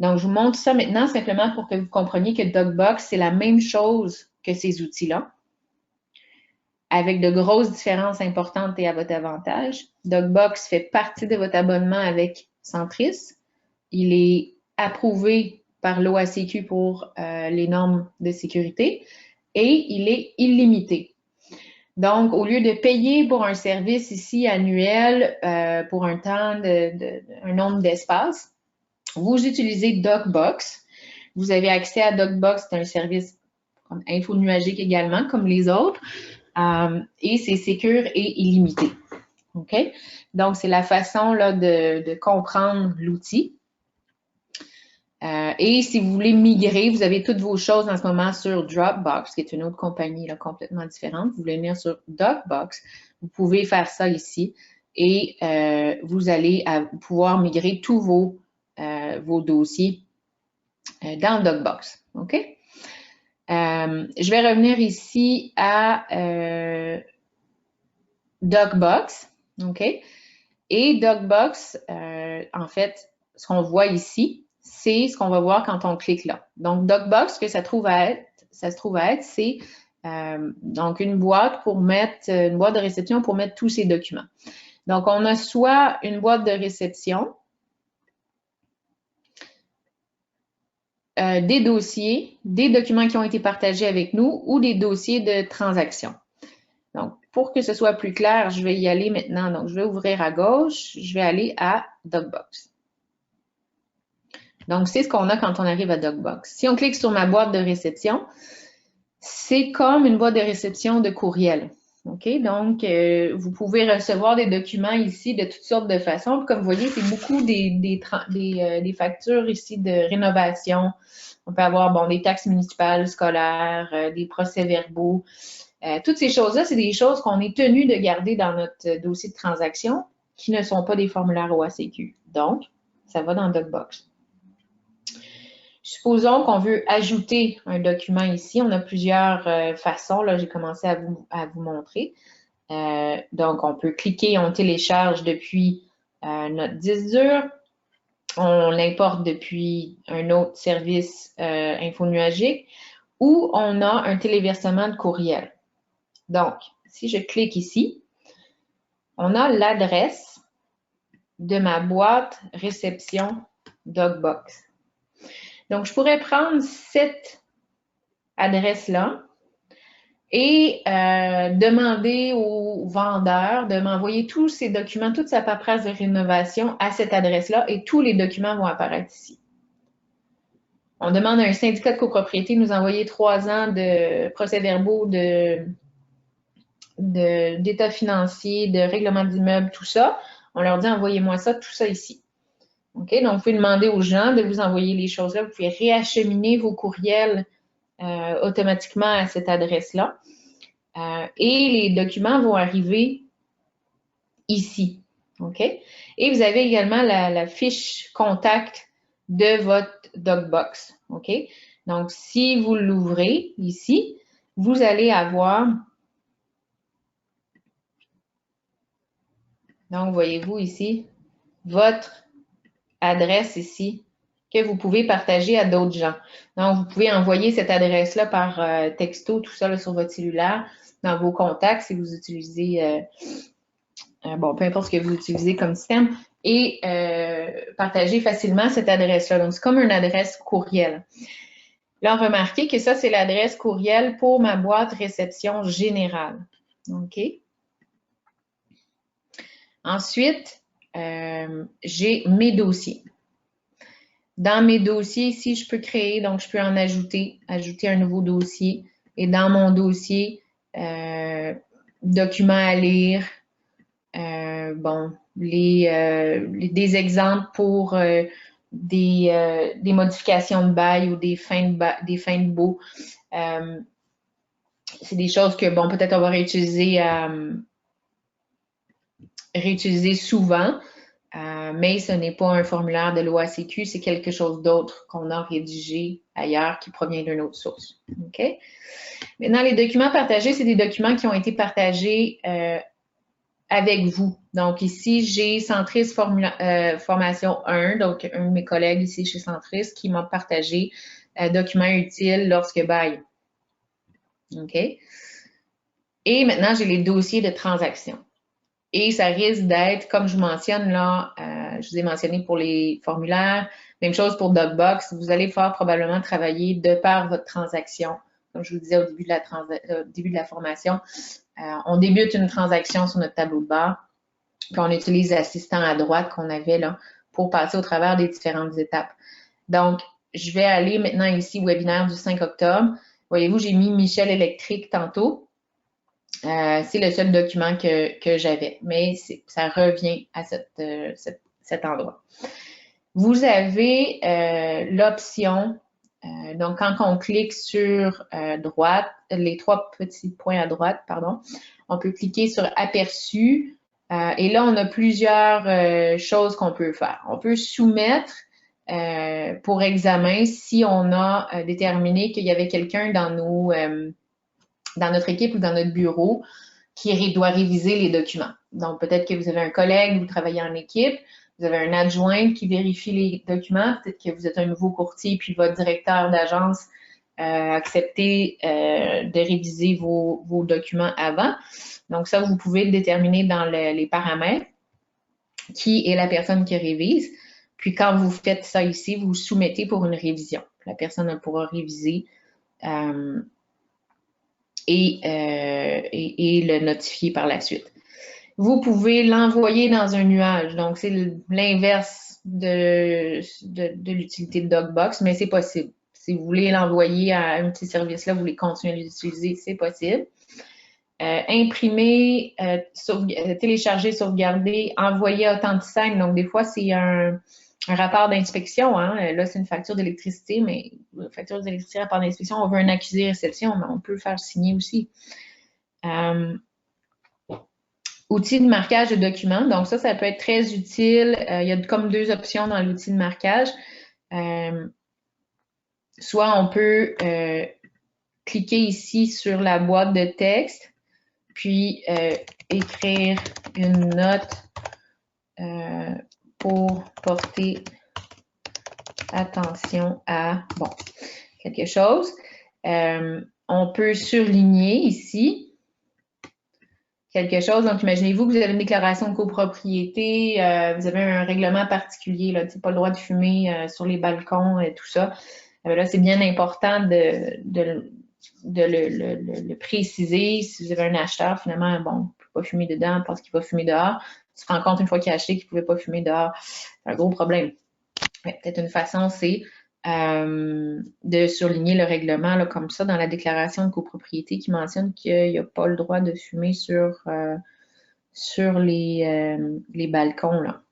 Donc, je vous montre ça maintenant simplement pour que vous compreniez que DocBox, c'est la même chose que ces outils-là, avec de grosses différences importantes et à votre avantage. DocBox fait partie de votre abonnement avec Centris. Il est approuvé par l'OACQ pour les normes de sécurité et il est illimité. Donc, au lieu de payer pour un service ici annuel pour un temps, un nombre d'espace, vous utilisez DocBox. Vous avez accès à DocBox, c'est un service comme infonuagique également, comme les autres, et c'est sécure et illimité. OK? Donc, c'est la façon là, de comprendre l'outil. Et si vous voulez migrer, vous avez toutes vos choses en ce moment sur Dropbox, qui est une autre compagnie là, complètement différente. Vous voulez venir sur DocBox, vous pouvez faire ça ici et vous allez pouvoir migrer tous vos dossiers dans DocBox. OK? Je vais revenir ici à DocBox. OK? Et DocBox, en fait, ce qu'on voit ici, c'est ce qu'on va voir quand on clique là. Donc, DocBox, ce que ça se trouve à être, c'est donc une boîte de réception pour mettre tous ces documents. Donc, on a soit une boîte de réception, des dossiers, des documents qui ont été partagés avec nous ou des dossiers de transaction. Donc, pour que ce soit plus clair, je vais y aller maintenant. Donc, je vais ouvrir à gauche, je vais aller à DocBox. Donc, c'est ce qu'on a quand on arrive à DocBox. Si on clique sur ma boîte de réception, c'est comme une boîte de réception de courriel. OK? Donc, vous pouvez recevoir des documents ici de toutes sortes de façons. Comme vous voyez, c'est beaucoup des factures ici de rénovation. On peut avoir, des taxes municipales, scolaires, des procès-verbaux. Toutes ces choses-là, c'est des choses qu'on est tenu de garder dans notre dossier de transaction qui ne sont pas des formulaires OACQ. Donc, ça va dans DocBox. Supposons qu'on veut ajouter un document ici. On a plusieurs façons. Là, j'ai commencé à vous montrer. Donc, on peut cliquer, on télécharge depuis notre disque dur. On l'importe depuis un autre service infonuagique ou on a un téléversement de courriel. Donc, si je clique ici, on a l'adresse de ma boîte réception DocBox. Donc, je pourrais prendre cette adresse-là et demander au vendeur de m'envoyer tous ces documents, toute sa paperasse de rénovation à cette adresse-là et tous les documents vont apparaître ici. On demande à un syndicat de copropriété de nous envoyer 3 ans de procès-verbaux d'état financier, de règlement d'immeuble, tout ça. On leur dit envoyez-moi ça, tout ça ici. OK? Donc, vous pouvez demander aux gens de vous envoyer les choses là. Vous pouvez réacheminer vos courriels automatiquement à cette adresse-là. Et les documents vont arriver ici. OK? Et vous avez également la fiche contact de votre DocBox. OK? Donc, si vous l'ouvrez ici, vous allez avoir, donc voyez-vous ici, votre adresse ici que vous pouvez partager à d'autres gens. Donc, vous pouvez envoyer cette adresse-là par texto, tout ça là, sur votre cellulaire, dans vos contacts si vous utilisez, bon, peu importe ce que vous utilisez comme système, et partager facilement cette adresse-là. Donc, c'est comme une adresse courriel. Là, remarquez que ça, c'est l'adresse courriel pour ma boîte réception générale. OK? Ensuite, j'ai mes dossiers. Dans mes dossiers, ici, je peux créer, donc je peux en ajouter un nouveau dossier. Et dans mon dossier, documents à lire, bon, des exemples pour des modifications de bail ou des fins de baux. C'est des choses que, bon, peut-être on va réutiliser souvent, mais ce n'est pas un formulaire de l'OACQ, c'est quelque chose d'autre qu'on a rédigé ailleurs qui provient d'une autre source. OK? Maintenant, les documents partagés, c'est des documents qui ont été partagés avec vous. Donc ici, j'ai Centris Formation 1, donc un de mes collègues ici chez Centris qui m'a partagé documents utiles lorsque bail. OK? Et maintenant, j'ai les dossiers de transaction. Et ça risque d'être, comme je vous mentionne là, je vous ai mentionné pour les formulaires, même chose pour DocBox, vous allez fort probablement travailler de par votre transaction. Comme je vous disais au début de la formation, on débute une transaction sur notre tableau de bord, puis on utilise l'assistant à droite qu'on avait là pour passer au travers des différentes étapes. Donc, je vais aller maintenant ici, webinaire du 5 octobre. Voyez-vous, j'ai mis Michel Électrique tantôt. C'est le seul document que j'avais, mais ça revient à cet endroit. Vous avez l'option, donc quand on clique sur droite, les 3 petits points à droite, pardon, on peut cliquer sur aperçu et là, on a plusieurs choses qu'on peut faire. On peut soumettre pour examen si on a déterminé qu'il y avait quelqu'un dans notre équipe ou dans notre bureau qui doit réviser les documents. Donc, peut-être que vous avez un collègue, vous travaillez en équipe, vous avez un adjoint qui vérifie les documents, peut-être que vous êtes un nouveau courtier, puis votre directeur d'agence a accepté de réviser vos documents avant. Donc, ça, vous pouvez le déterminer dans les paramètres, qui est la personne qui révise. Puis, quand vous faites ça ici, vous soumettez pour une révision. La personne pourra réviser et le notifier par la suite. Vous pouvez l'envoyer dans un nuage. Donc, c'est l'inverse de l'utilité de DocBox, mais c'est possible. Si vous voulez l'envoyer à un petit service-là, vous voulez continuer à l'utiliser, c'est possible. Imprimer, télécharger, sauvegarder, envoyer à Authentisign. Donc, des fois, c'est un rapport d'inspection. Hein. Là, c'est une facture d'électricité, mais facture d'électricité, rapport d'inspection, on veut un accusé réception, mais on peut le faire signer aussi. Outils de marquage de documents. Donc, ça peut être très utile. Il y a comme 2 options dans l'outil de marquage. Soit on peut cliquer ici sur la boîte de texte, puis écrire une note pour porter attention à, bon, quelque chose. On peut surligner ici quelque chose. Donc, imaginez-vous que vous avez une déclaration de copropriété, vous avez un règlement particulier, là, pas le droit de fumer sur les balcons et tout ça. Là, c'est bien important le préciser. Si vous avez un acheteur, finalement, bon, il ne peut pas fumer dedans parce qu'il va fumer dehors. Tu te rends compte une fois qu'il a acheté qu'il ne pouvait pas fumer dehors. C'est un gros problème. Peut-être une façon, c'est de surligner le règlement là, comme ça dans la déclaration de copropriété qui mentionne qu'il n'y a pas le droit de fumer sur les balcons. Là.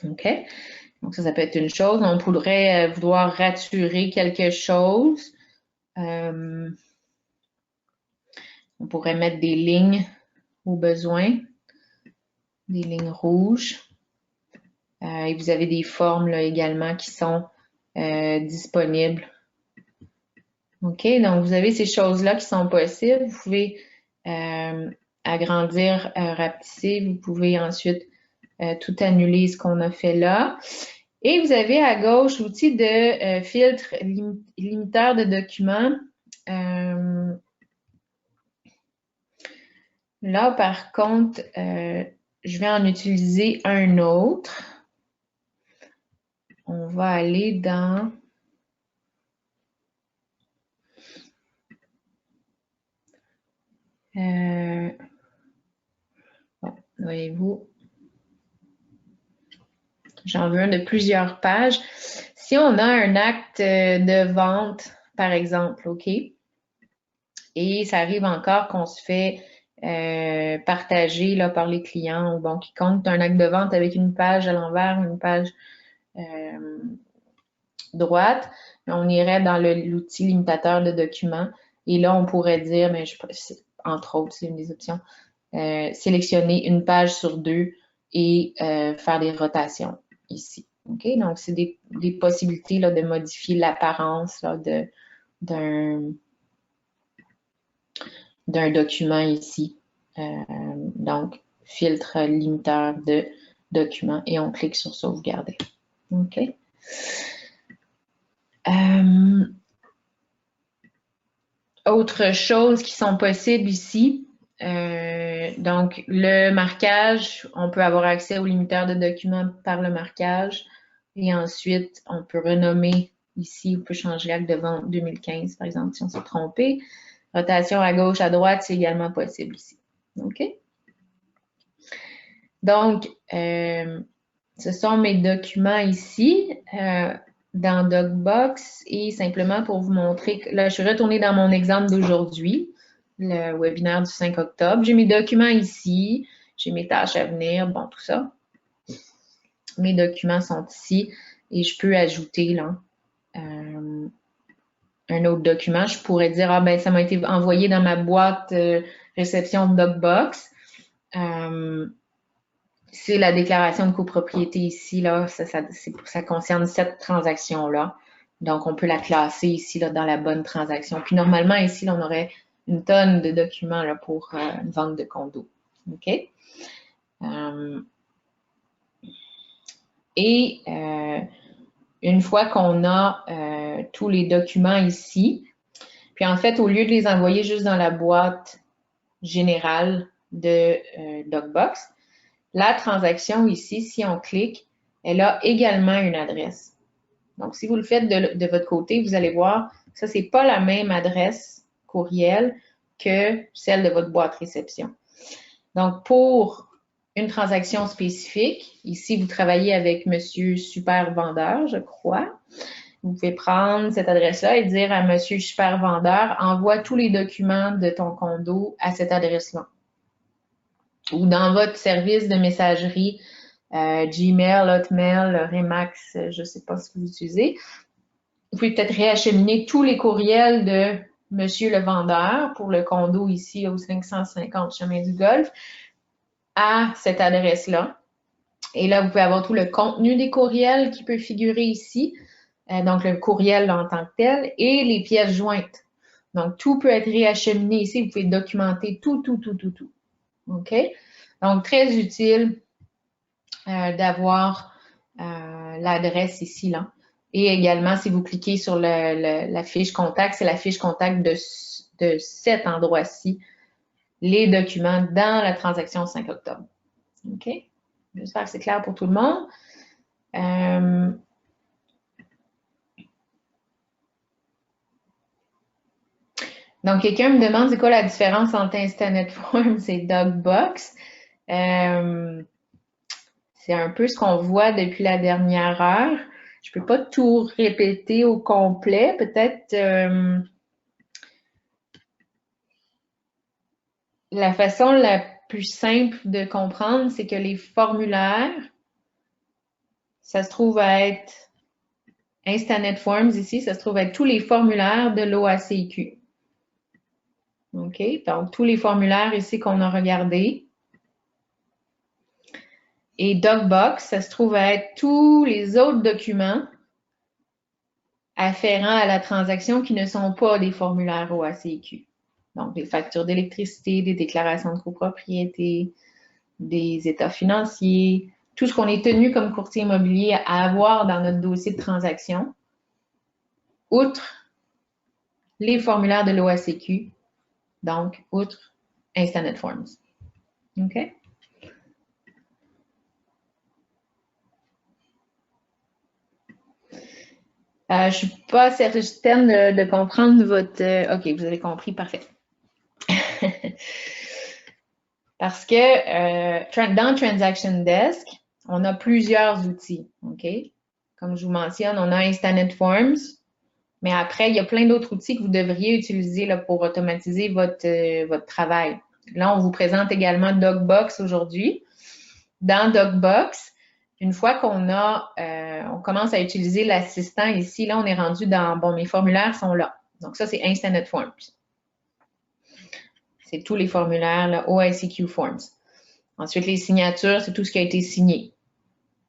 OK? Donc, ça peut être une chose. On pourrait vouloir raturer quelque chose. On pourrait mettre des lignes au besoin, des lignes rouges. Et vous avez des formes là, également qui sont disponibles. OK? Donc, vous avez ces choses-là qui sont possibles. Vous pouvez agrandir, rapetisser. Vous pouvez ensuite tout annuler ce qu'on a fait là. Et vous avez à gauche l'outil de filtre limiteur de documents. Là, par contre, je vais en utiliser un autre. On va aller dans... Bon, voyez-vous, j'en veux un de plusieurs pages. Si on a un acte de vente, par exemple, OK, et ça arrive encore qu'on se fait partager là, par les clients ou bon, qui compte un acte de vente avec une page à l'envers, une page droite, on irait dans l'outil limitateur de documents et là, on pourrait dire, mais entre autres, c'est une des options, sélectionner une page sur deux et faire des rotations ici. OK? Donc, c'est des possibilités là, de modifier l'apparence d'un document ici. Donc, filtre limiteur de documents et on clique sur sauvegarder. OK? Autre chose qui sont possibles ici, donc le marquage, on peut avoir accès au limiteur de documents par le marquage et ensuite on peut renommer ici, on peut changer l'acte de vente 2015 par exemple si on s'est trompé. Rotation à gauche, à droite, c'est également possible ici. OK? Donc, ce sont mes documents ici dans DocBox et simplement pour vous montrer que là, je suis retournée dans mon exemple d'aujourd'hui, le webinaire du 5 octobre. J'ai mes documents ici, j'ai mes tâches à venir, bon, tout ça. Mes documents sont ici et je peux ajouter là un autre document. Je pourrais dire, ah ben, ça m'a été envoyé dans ma boîte réception de DocBox. C'est la déclaration de copropriété ici, là, ça concerne cette transaction-là. Donc, on peut la classer ici là, dans la bonne transaction. Puis normalement, ici, là, on aurait une tonne de documents là, pour une vente de condo. OK? Et une fois qu'on a tous les documents ici, puis en fait, au lieu de les envoyer juste dans la boîte générale de DocBox, la transaction ici, si on clique, elle a également une adresse. Donc, si vous le faites de votre côté, vous allez voir que ça, c'est pas la même adresse courriel que celle de votre boîte réception. Donc, pour une transaction spécifique, ici, vous travaillez avec Monsieur Super Vendeur, je crois. Vous pouvez prendre cette adresse-là et dire à Monsieur Super Vendeur, envoie tous les documents de ton condo à cette adresse-là. Ou dans votre service de messagerie, Gmail, Hotmail, Remax, je ne sais pas ce que vous utilisez. Vous pouvez peut-être réacheminer tous les courriels de Monsieur le vendeur pour le condo ici au 550 Chemin du Golfe à cette adresse-là. Et là, vous pouvez avoir tout le contenu des courriels qui peut figurer ici. Donc, le courriel en tant que tel et les pièces jointes. Donc, tout peut être réacheminé ici. Vous pouvez documenter tout. OK? Donc, très utile d'avoir l'adresse ici, là. Et également, si vous cliquez sur la fiche contact, c'est la fiche contact de cet endroit-ci, les documents dans la transaction 5 octobre. OK? J'espère que c'est clair pour tout le monde. Donc, quelqu'un me demande c'est quoi la différence entre Instanet Forms et Dogbox. C'est un peu ce qu'on voit depuis la dernière heure. Je peux pas tout répéter au complet. Peut-être la façon la plus simple de comprendre, c'est que les formulaires, ça se trouve à être Instanet Forms ici, ça se trouve à être tous les formulaires de l'OACIQ. OK? Donc, tous les formulaires ici qu'on a regardés. Et DocBox, ça se trouve à être tous les autres documents afférents à la transaction qui ne sont pas des formulaires OACIQ. Donc, des factures d'électricité, des déclarations de copropriété, des états financiers, tout ce qu'on est tenu comme courtier immobilier à avoir dans notre dossier de transaction, outre les formulaires de l'OACQ, donc outre Instanet Forms. OK? Je suis pas certaine de comprendre votre... OK, vous avez compris, parfait. Parce que dans Transaction Desk, on a plusieurs outils, OK? Comme je vous mentionne, on a Instanet Forms, mais après, il y a plein d'autres outils que vous devriez utiliser là, pour automatiser votre travail. Là, on vous présente également DocBox aujourd'hui. Dans DocBox, une fois on commence à utiliser l'assistant ici, là, on est rendu dans, bon, mes formulaires sont là. Donc, ça, c'est Instanet Forms. C'est tous les formulaires, là, OICQ Forms. Ensuite, les signatures, c'est tout ce qui a été signé.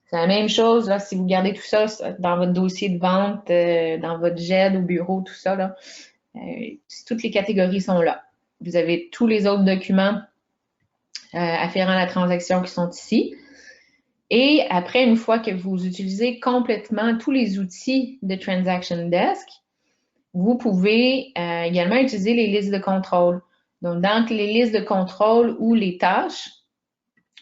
C'est la même chose, là, si vous gardez tout ça dans votre dossier de vente, dans votre GED au bureau, tout ça, là, toutes les catégories sont là. Vous avez tous les autres documents afférents à la transaction qui sont ici. Et après, une fois que vous utilisez complètement tous les outils de Transaction Desk, vous pouvez également utiliser les listes de contrôle. Donc, dans les listes de contrôle ou les tâches,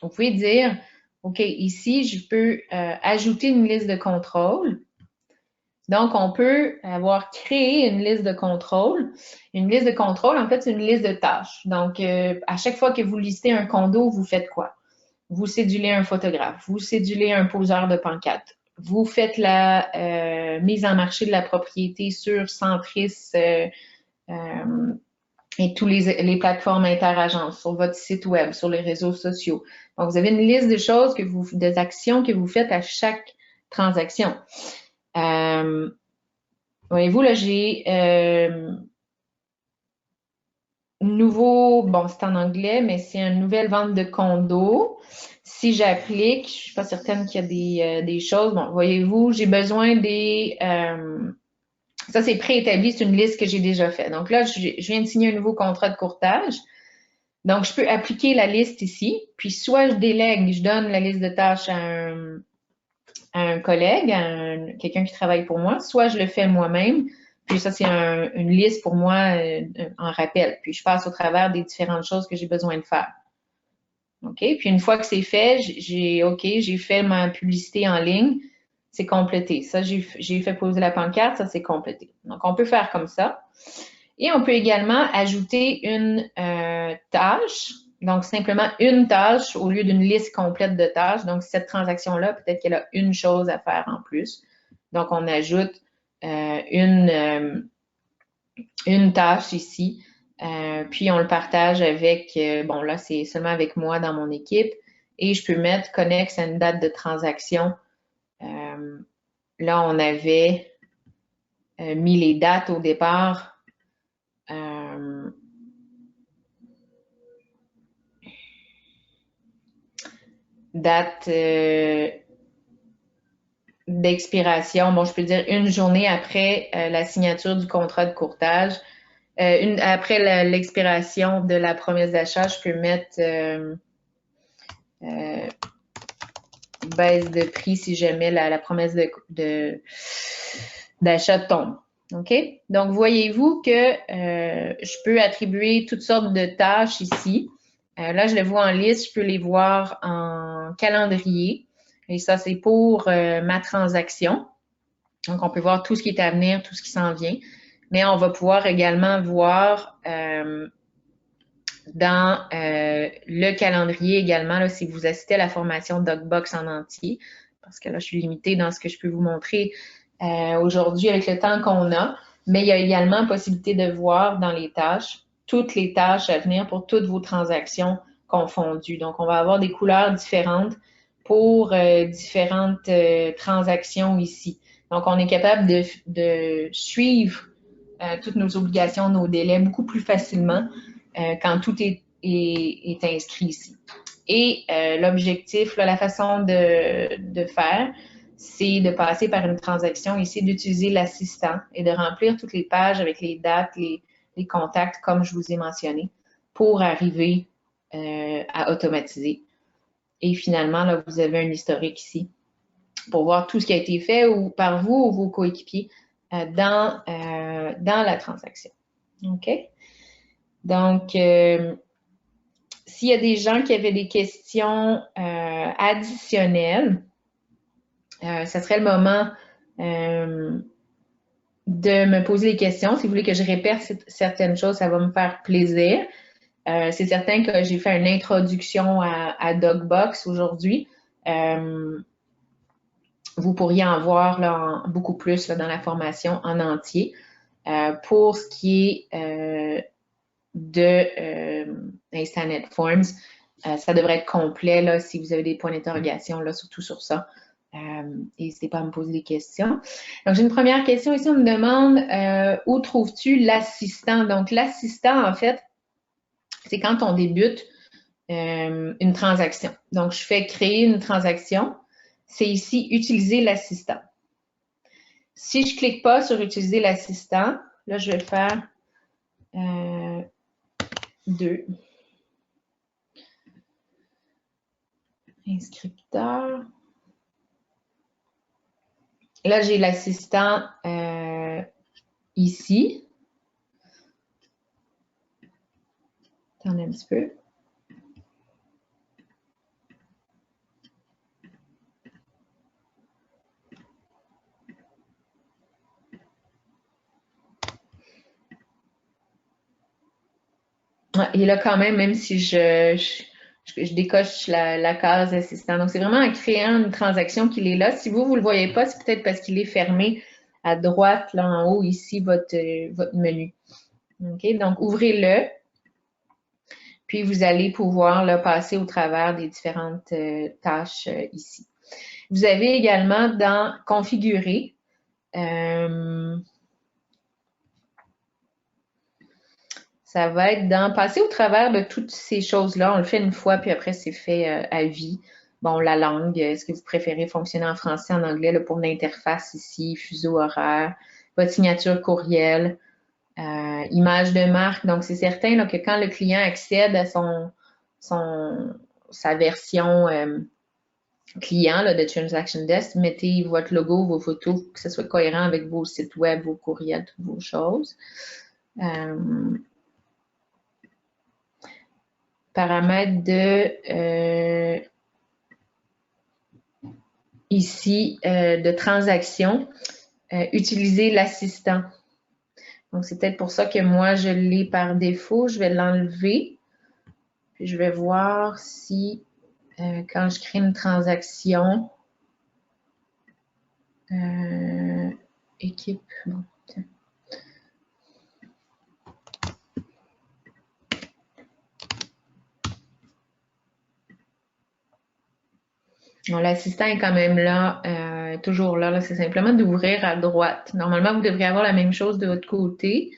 vous pouvez dire, OK, ici, je peux ajouter une liste de contrôle. Donc, on peut avoir créé une liste de contrôle. Une liste de contrôle, en fait, c'est une liste de tâches. Donc, à chaque fois que vous listez un condo, vous faites quoi? Vous cédulez un photographe, vous cédulez un poseur de pancarte, vous faites la mise en marché de la propriété sur Centris et toutes les plateformes interagences, sur votre site web, sur les réseaux sociaux. Donc, vous avez une liste de choses, des actions que vous faites à chaque transaction. Voyez-vous, là, j'ai nouveau, bon, c'est en anglais, mais c'est une nouvelle vente de condo. Si j'applique, je suis pas certaine qu'il y a des choses. Bon, voyez-vous, j'ai besoin des... ça, c'est préétabli, c'est une liste que j'ai déjà faite. Donc là, je viens de signer un nouveau contrat de courtage. Donc, je peux appliquer la liste ici, puis soit je délègue, je donne la liste de tâches à un collègue, à quelqu'un qui travaille pour moi, soit je le fais moi-même, puis ça, c'est une liste pour moi en rappel. Puis je passe au travers des différentes choses que j'ai besoin de faire. OK? Puis une fois que c'est fait, j'ai fait ma publicité en ligne, c'est complété. Ça, j'ai fait poser la pancarte, ça, c'est complété. Donc, on peut faire comme ça. Et on peut également ajouter une tâche. Donc, simplement une tâche au lieu d'une liste complète de tâches. Donc, cette transaction-là, peut-être qu'elle a une chose à faire en plus. Donc, on ajoute une tâche ici. Puis, on le partage avec, bon, là, c'est seulement avec moi dans mon équipe. Et je peux mettre connexe à une date de transaction. Là, on avait mis les dates au départ. Date d'expiration, bon, je peux dire une journée après la signature du contrat de courtage. Après l'expiration de la promesse d'achat, je peux mettre baisse de prix si jamais la promesse d'achat tombe. OK? Donc, voyez-vous que je peux attribuer toutes sortes de tâches ici. Là, je les vois en liste, je peux les voir en calendrier. Et ça, c'est pour ma transaction. Donc, on peut voir tout ce qui est à venir, tout ce qui s'en vient. mais on va pouvoir également voir dans le calendrier également, là, si vous assistez à la formation DocBox en entier, parce que là, je suis limitée dans ce que je peux vous montrer aujourd'hui avec le temps qu'on a, mais il y a également possibilité de voir dans les tâches, toutes les tâches à venir pour toutes vos transactions confondues. Donc, on va avoir des couleurs différentes pour différentes transactions ici. Donc, on est capable de suivre toutes nos obligations, nos délais beaucoup plus facilement quand tout est inscrit ici. Et l'objectif, la façon de faire, c'est de passer par une transaction ici, d'utiliser l'assistant et de remplir toutes les pages avec les dates, les contacts, comme je vous ai mentionné, pour arriver à automatiser. Et finalement, là, vous avez un historique ici pour voir tout ce qui a été fait ou par vous ou vos coéquipiers dans la transaction. OK? Donc, s'il y a des gens qui avaient des questions additionnelles, ça serait le moment de me poser des questions. Si vous voulez que je répète certaines choses, ça va me faire plaisir. C'est certain que j'ai fait une introduction à DocBox aujourd'hui. Vous pourriez en voir là, beaucoup plus là, dans la formation en entier. Pour ce qui est de Instanet Forms, ça devrait être complet là, si vous avez des points d'interrogation, là, surtout sur ça. N'hésitez pas à me poser des questions. Donc, j'ai une première question ici. On me demande où trouves-tu l'assistant? Donc, l'assistant, en fait, c'est quand on débute une transaction. Donc, je fais créer une transaction. C'est ici utiliser l'assistant. Si je ne clique pas sur utiliser l'assistant, là, je vais faire 2. Inscripteur. Là, j'ai l'assistant ici. Attendez un petit peu. Et là, quand même si je décoche la case assistant. Donc, c'est vraiment en créant une transaction qu'il est là. Si vous ne le voyez pas, c'est peut-être parce qu'il est fermé à droite, là en haut, ici, votre menu. OK? Donc, ouvrez-le. Puis, vous allez pouvoir là, passer au travers des différentes tâches ici. Vous avez également dans « Configurer », ça va être dans passer au travers de toutes ces choses-là. On le fait une fois, puis après, c'est fait à vie. Bon, la langue, est-ce que vous préférez fonctionner en français, en anglais, là, pour l'interface ici, fuseau horaire, votre signature courriel, image de marque. Donc, c'est certain là, que quand le client accède à sa version client là, de Transaction Desk, mettez votre logo, vos photos, que ce soit cohérent avec vos sites web, vos courriels, toutes vos choses. Paramètres de ici de transaction, utiliser l'assistant. Donc, c'est peut-être pour ça que moi, je l'ai par défaut. Je vais l'enlever. Puis, je vais voir si quand je crée une transaction, équipe, bon, tiens. L'assistant est quand même là, toujours là. C'est simplement d'ouvrir à droite. Normalement, vous devriez avoir la même chose de votre côté.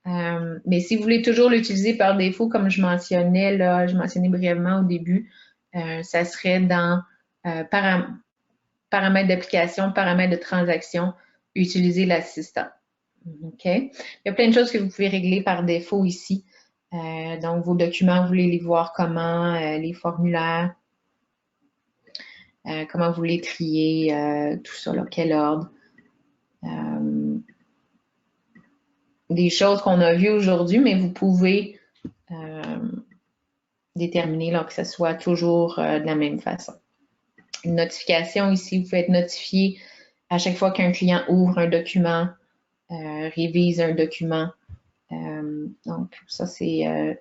Mais si vous voulez toujours l'utiliser par défaut, comme je mentionnais, là, je mentionnais brièvement au début, ça serait dans paramètres d'application, paramètres de transaction, utiliser l'assistant. OK? Il y a plein de choses que vous pouvez régler par défaut ici. Donc, vos documents, vous voulez les voir comment, les formulaires, comment vous les trier, tout ça, là, quel ordre. Des choses qu'on a vues aujourd'hui, mais vous pouvez déterminer là, que ce soit toujours de la même façon. Une notification ici, vous pouvez être notifié à chaque fois qu'un client ouvre un document révise un document. Donc, ça, c'est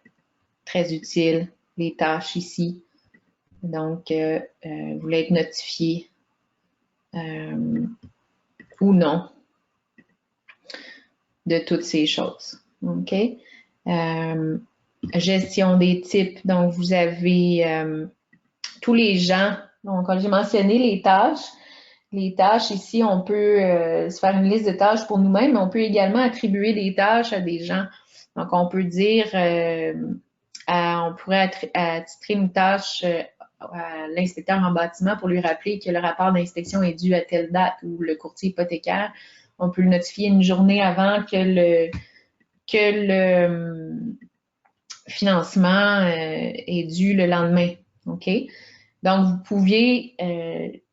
très utile, les tâches ici. Donc, vous voulez être notifié ou non de toutes ces choses. OK? Gestion des types. Donc, vous avez tous les gens. Donc, comme j'ai mentionné, les tâches. Les tâches, ici, on peut se faire une liste de tâches pour nous-mêmes, mais on peut également attribuer des tâches à des gens. Donc, on peut dire, on pourrait attitrer une tâche à l'inspecteur en bâtiment pour lui rappeler que le rapport d'inspection est dû à telle date ou le courtier hypothécaire. On peut le notifier une journée avant que le financement est dû le lendemain. OK? Donc, vous pouviez,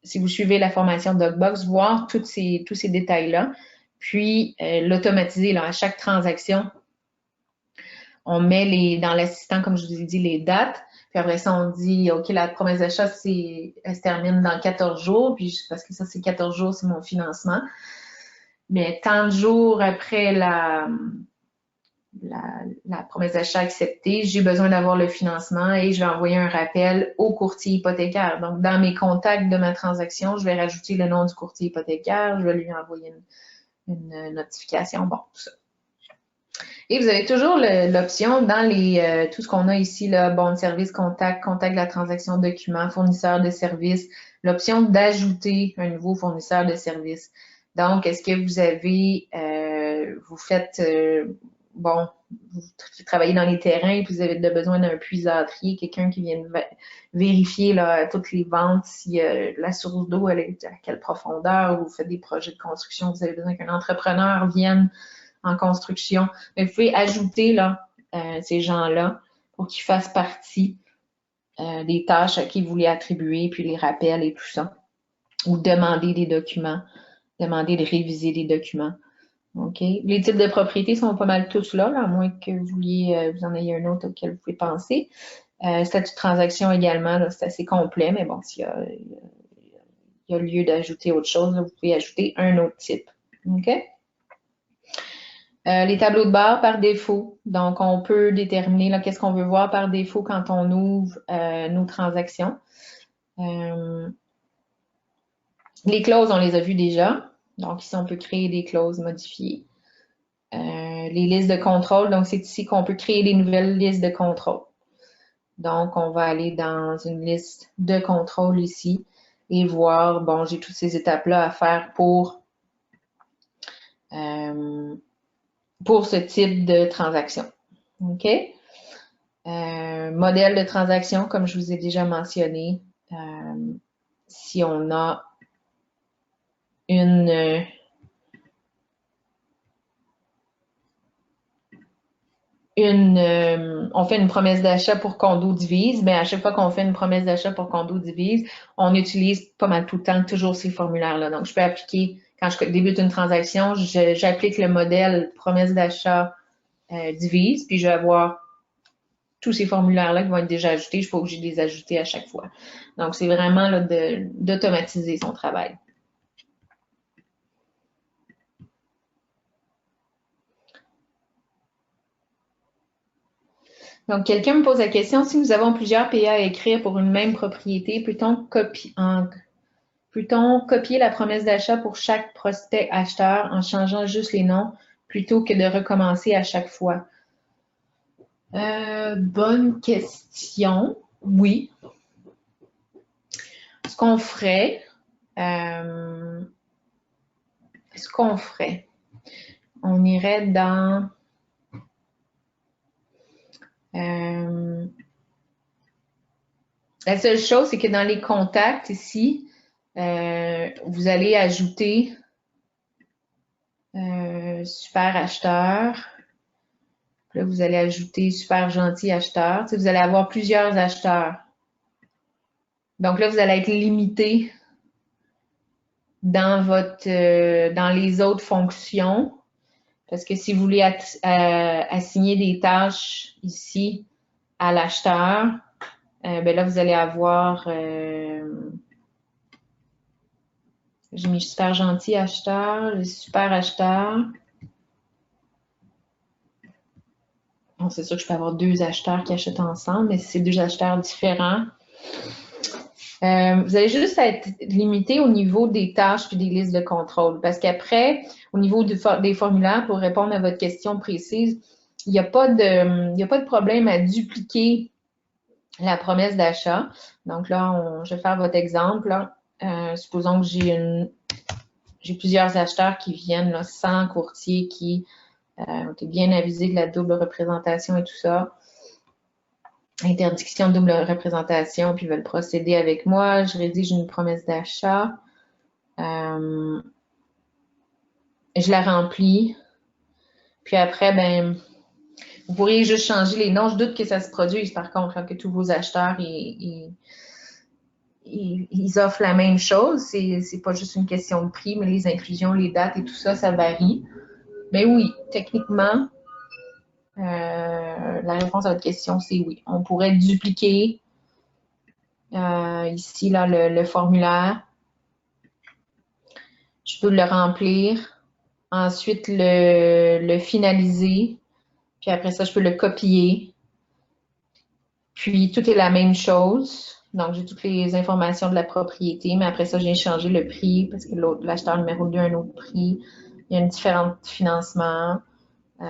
si vous suivez la formation DocBox, voir tous ces détails-là, puis l'automatiser à chaque transaction. On met dans l'assistant, comme je vous ai dit, les dates. Puis après ça, on dit, OK, la promesse d'achat, elle se termine dans 14 jours. Puis parce que ça, c'est 14 jours, c'est mon financement. Mais tant de jours après la promesse d'achat acceptée, j'ai besoin d'avoir le financement et je vais envoyer un rappel au courtier hypothécaire. Donc, dans mes contacts de ma transaction, je vais rajouter le nom du courtier hypothécaire, je vais lui envoyer une notification, bon, tout ça. Et vous avez toujours l'option dans tout ce qu'on a ici, là, bon de service, contact de la transaction, document, fournisseur de service, l'option d'ajouter un nouveau fournisseur de service. Donc, est-ce que vous avez, vous faites, bon, vous travaillez dans les terrains et vous avez besoin d'un puisâtrier, quelqu'un qui vienne vérifier là, toutes les ventes, si la source d'eau, elle est à quelle profondeur, ou vous faites des projets de construction, vous avez besoin qu'un entrepreneur vienne en construction. Mais vous pouvez ajouter là, ces gens-là pour qu'ils fassent partie des tâches à qui vous les attribuez, puis les rappels et tout ça. Ou demander des documents, demander de réviser des documents. OK. Les types de propriétés sont pas mal tous là, à moins que vous en ayez un autre auquel vous pouvez penser. Statut de transaction également, c'est assez complet, mais bon, s'il y a lieu d'ajouter autre chose, là, vous pouvez ajouter un autre type. OK? Les tableaux de bord par défaut. Donc, on peut déterminer qu'est-ce qu'on veut voir par défaut quand on ouvre nos transactions. Les clauses, on les a vues déjà. Donc, ici, on peut créer des clauses modifiées. Les listes de contrôle, donc c'est ici qu'on peut créer des nouvelles listes de contrôle. Donc, on va aller dans une liste de contrôle ici et voir, bon, j'ai toutes ces étapes-là à faire pour ce type de transaction. OK? Modèle de transaction, comme je vous ai déjà mentionné, si on a on fait une promesse d'achat pour condo divise, mais à chaque fois qu'on fait une promesse d'achat pour condo divise, on utilise pas mal tout le temps toujours ces formulaires-là. Donc, je peux appliquer, quand je débute une transaction, j'applique le modèle promesse d'achat divise, puis je vais avoir tous ces formulaires-là qui vont être déjà ajoutés. Je ne suis pas obligée de les ajouter à chaque fois. Donc, c'est vraiment d'automatiser son travail. Donc, quelqu'un me pose la question, si nous avons plusieurs PA à écrire pour une même propriété, peut-on copier la promesse d'achat pour chaque prospect acheteur en changeant juste les noms plutôt que de recommencer à chaque fois? Bonne question. Oui. Ce qu'on ferait, on irait dans la seule chose, c'est que dans les contacts ici, vous allez ajouter super acheteur. Là, vous allez ajouter super gentil acheteur. Vous allez avoir plusieurs acheteurs. Donc là, vous allez être limité dans les autres fonctions. Parce que si vous voulez assigner des tâches ici à l'acheteur, ben là, vous allez avoir j'ai mis super gentil acheteur, super acheteur. Bon, c'est sûr que je peux avoir deux acheteurs qui achètent ensemble, mais si c'est deux acheteurs différents, vous allez juste être limité au niveau des tâches puis des listes de contrôle. Parce qu'après, au niveau des formulaires, pour répondre à votre question précise, il n'y a pas de problème à dupliquer la promesse d'achat. Donc là, je vais faire votre exemple. Là. Supposons que j'ai plusieurs acheteurs qui viennent, là, 100 courtiers qui ont été bien avisés de la double représentation et tout ça. Interdiction de double représentation, puis veulent procéder avec moi. Je rédige une promesse d'achat. Je la remplis. Puis après, ben, vous pourriez juste changer les noms. Je doute que ça se produise, par contre, là, que tous vos acheteurs, ils offrent la même chose. C'est pas juste une question de prix, mais les inclusions, les dates et tout ça, ça varie. Mais oui, techniquement, la réponse à votre question, c'est oui. On pourrait dupliquer ici, là, le formulaire. Je peux le remplir. Ensuite, le finaliser. Puis après ça, je peux le copier. Puis, tout est la même chose. Donc, j'ai toutes les informations de la propriété, mais après ça, j'ai changé le prix parce que l'acheteur numéro 2 a un autre prix. Il y a une différence de financement. Je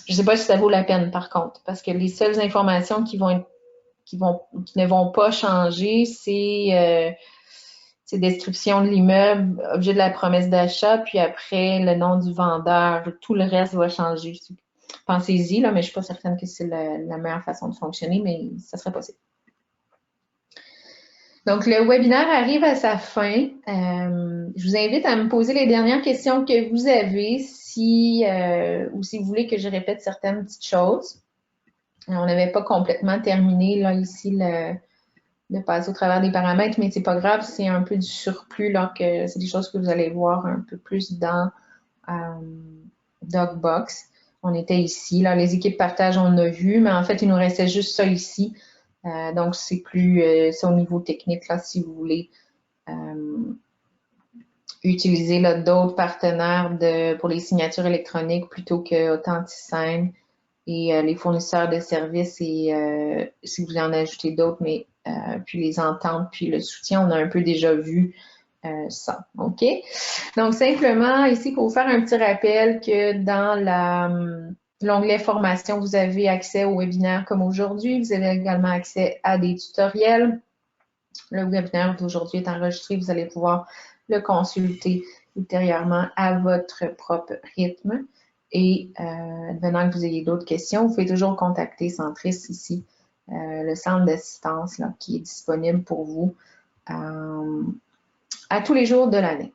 ne sais pas si ça vaut la peine, par contre, parce que les seules informations qui ne vont pas changer, c'est description de l'immeuble, objet de la promesse d'achat, puis après le nom du vendeur. Tout le reste va changer. Pensez-y, là, mais je ne suis pas certaine que c'est la meilleure façon de fonctionner, mais ça serait possible. Donc, le webinaire arrive à sa fin. Je vous invite à me poser les dernières questions que vous avez ou si vous voulez que je répète certaines petites choses. On n'avait pas complètement terminé là ici de passer au travers des paramètres, mais c'est pas grave, c'est un peu du surplus là que c'est des choses que vous allez voir un peu plus dans DocBox. On était ici, là, les équipes partage, on a vu, mais en fait, il nous restait juste ça ici. Donc, c'est au niveau technique, là, si vous voulez utiliser d'autres partenaires pour les signatures électroniques plutôt que Authentisign et les fournisseurs de services et si vous voulez en ajouter d'autres, mais puis les ententes, puis le soutien, on a un peu déjà vu ça. OK? Donc, simplement, ici, pour vous faire un petit rappel que dans l'onglet formation, vous avez accès au webinaire comme aujourd'hui. Vous avez également accès à des tutoriels. Le webinaire d'aujourd'hui est enregistré. Vous allez pouvoir le consulter ultérieurement à votre propre rythme. Et advenant que vous ayez d'autres questions, vous pouvez toujours contacter Centris ici, le centre d'assistance qui est disponible pour vous à tous les jours de l'année.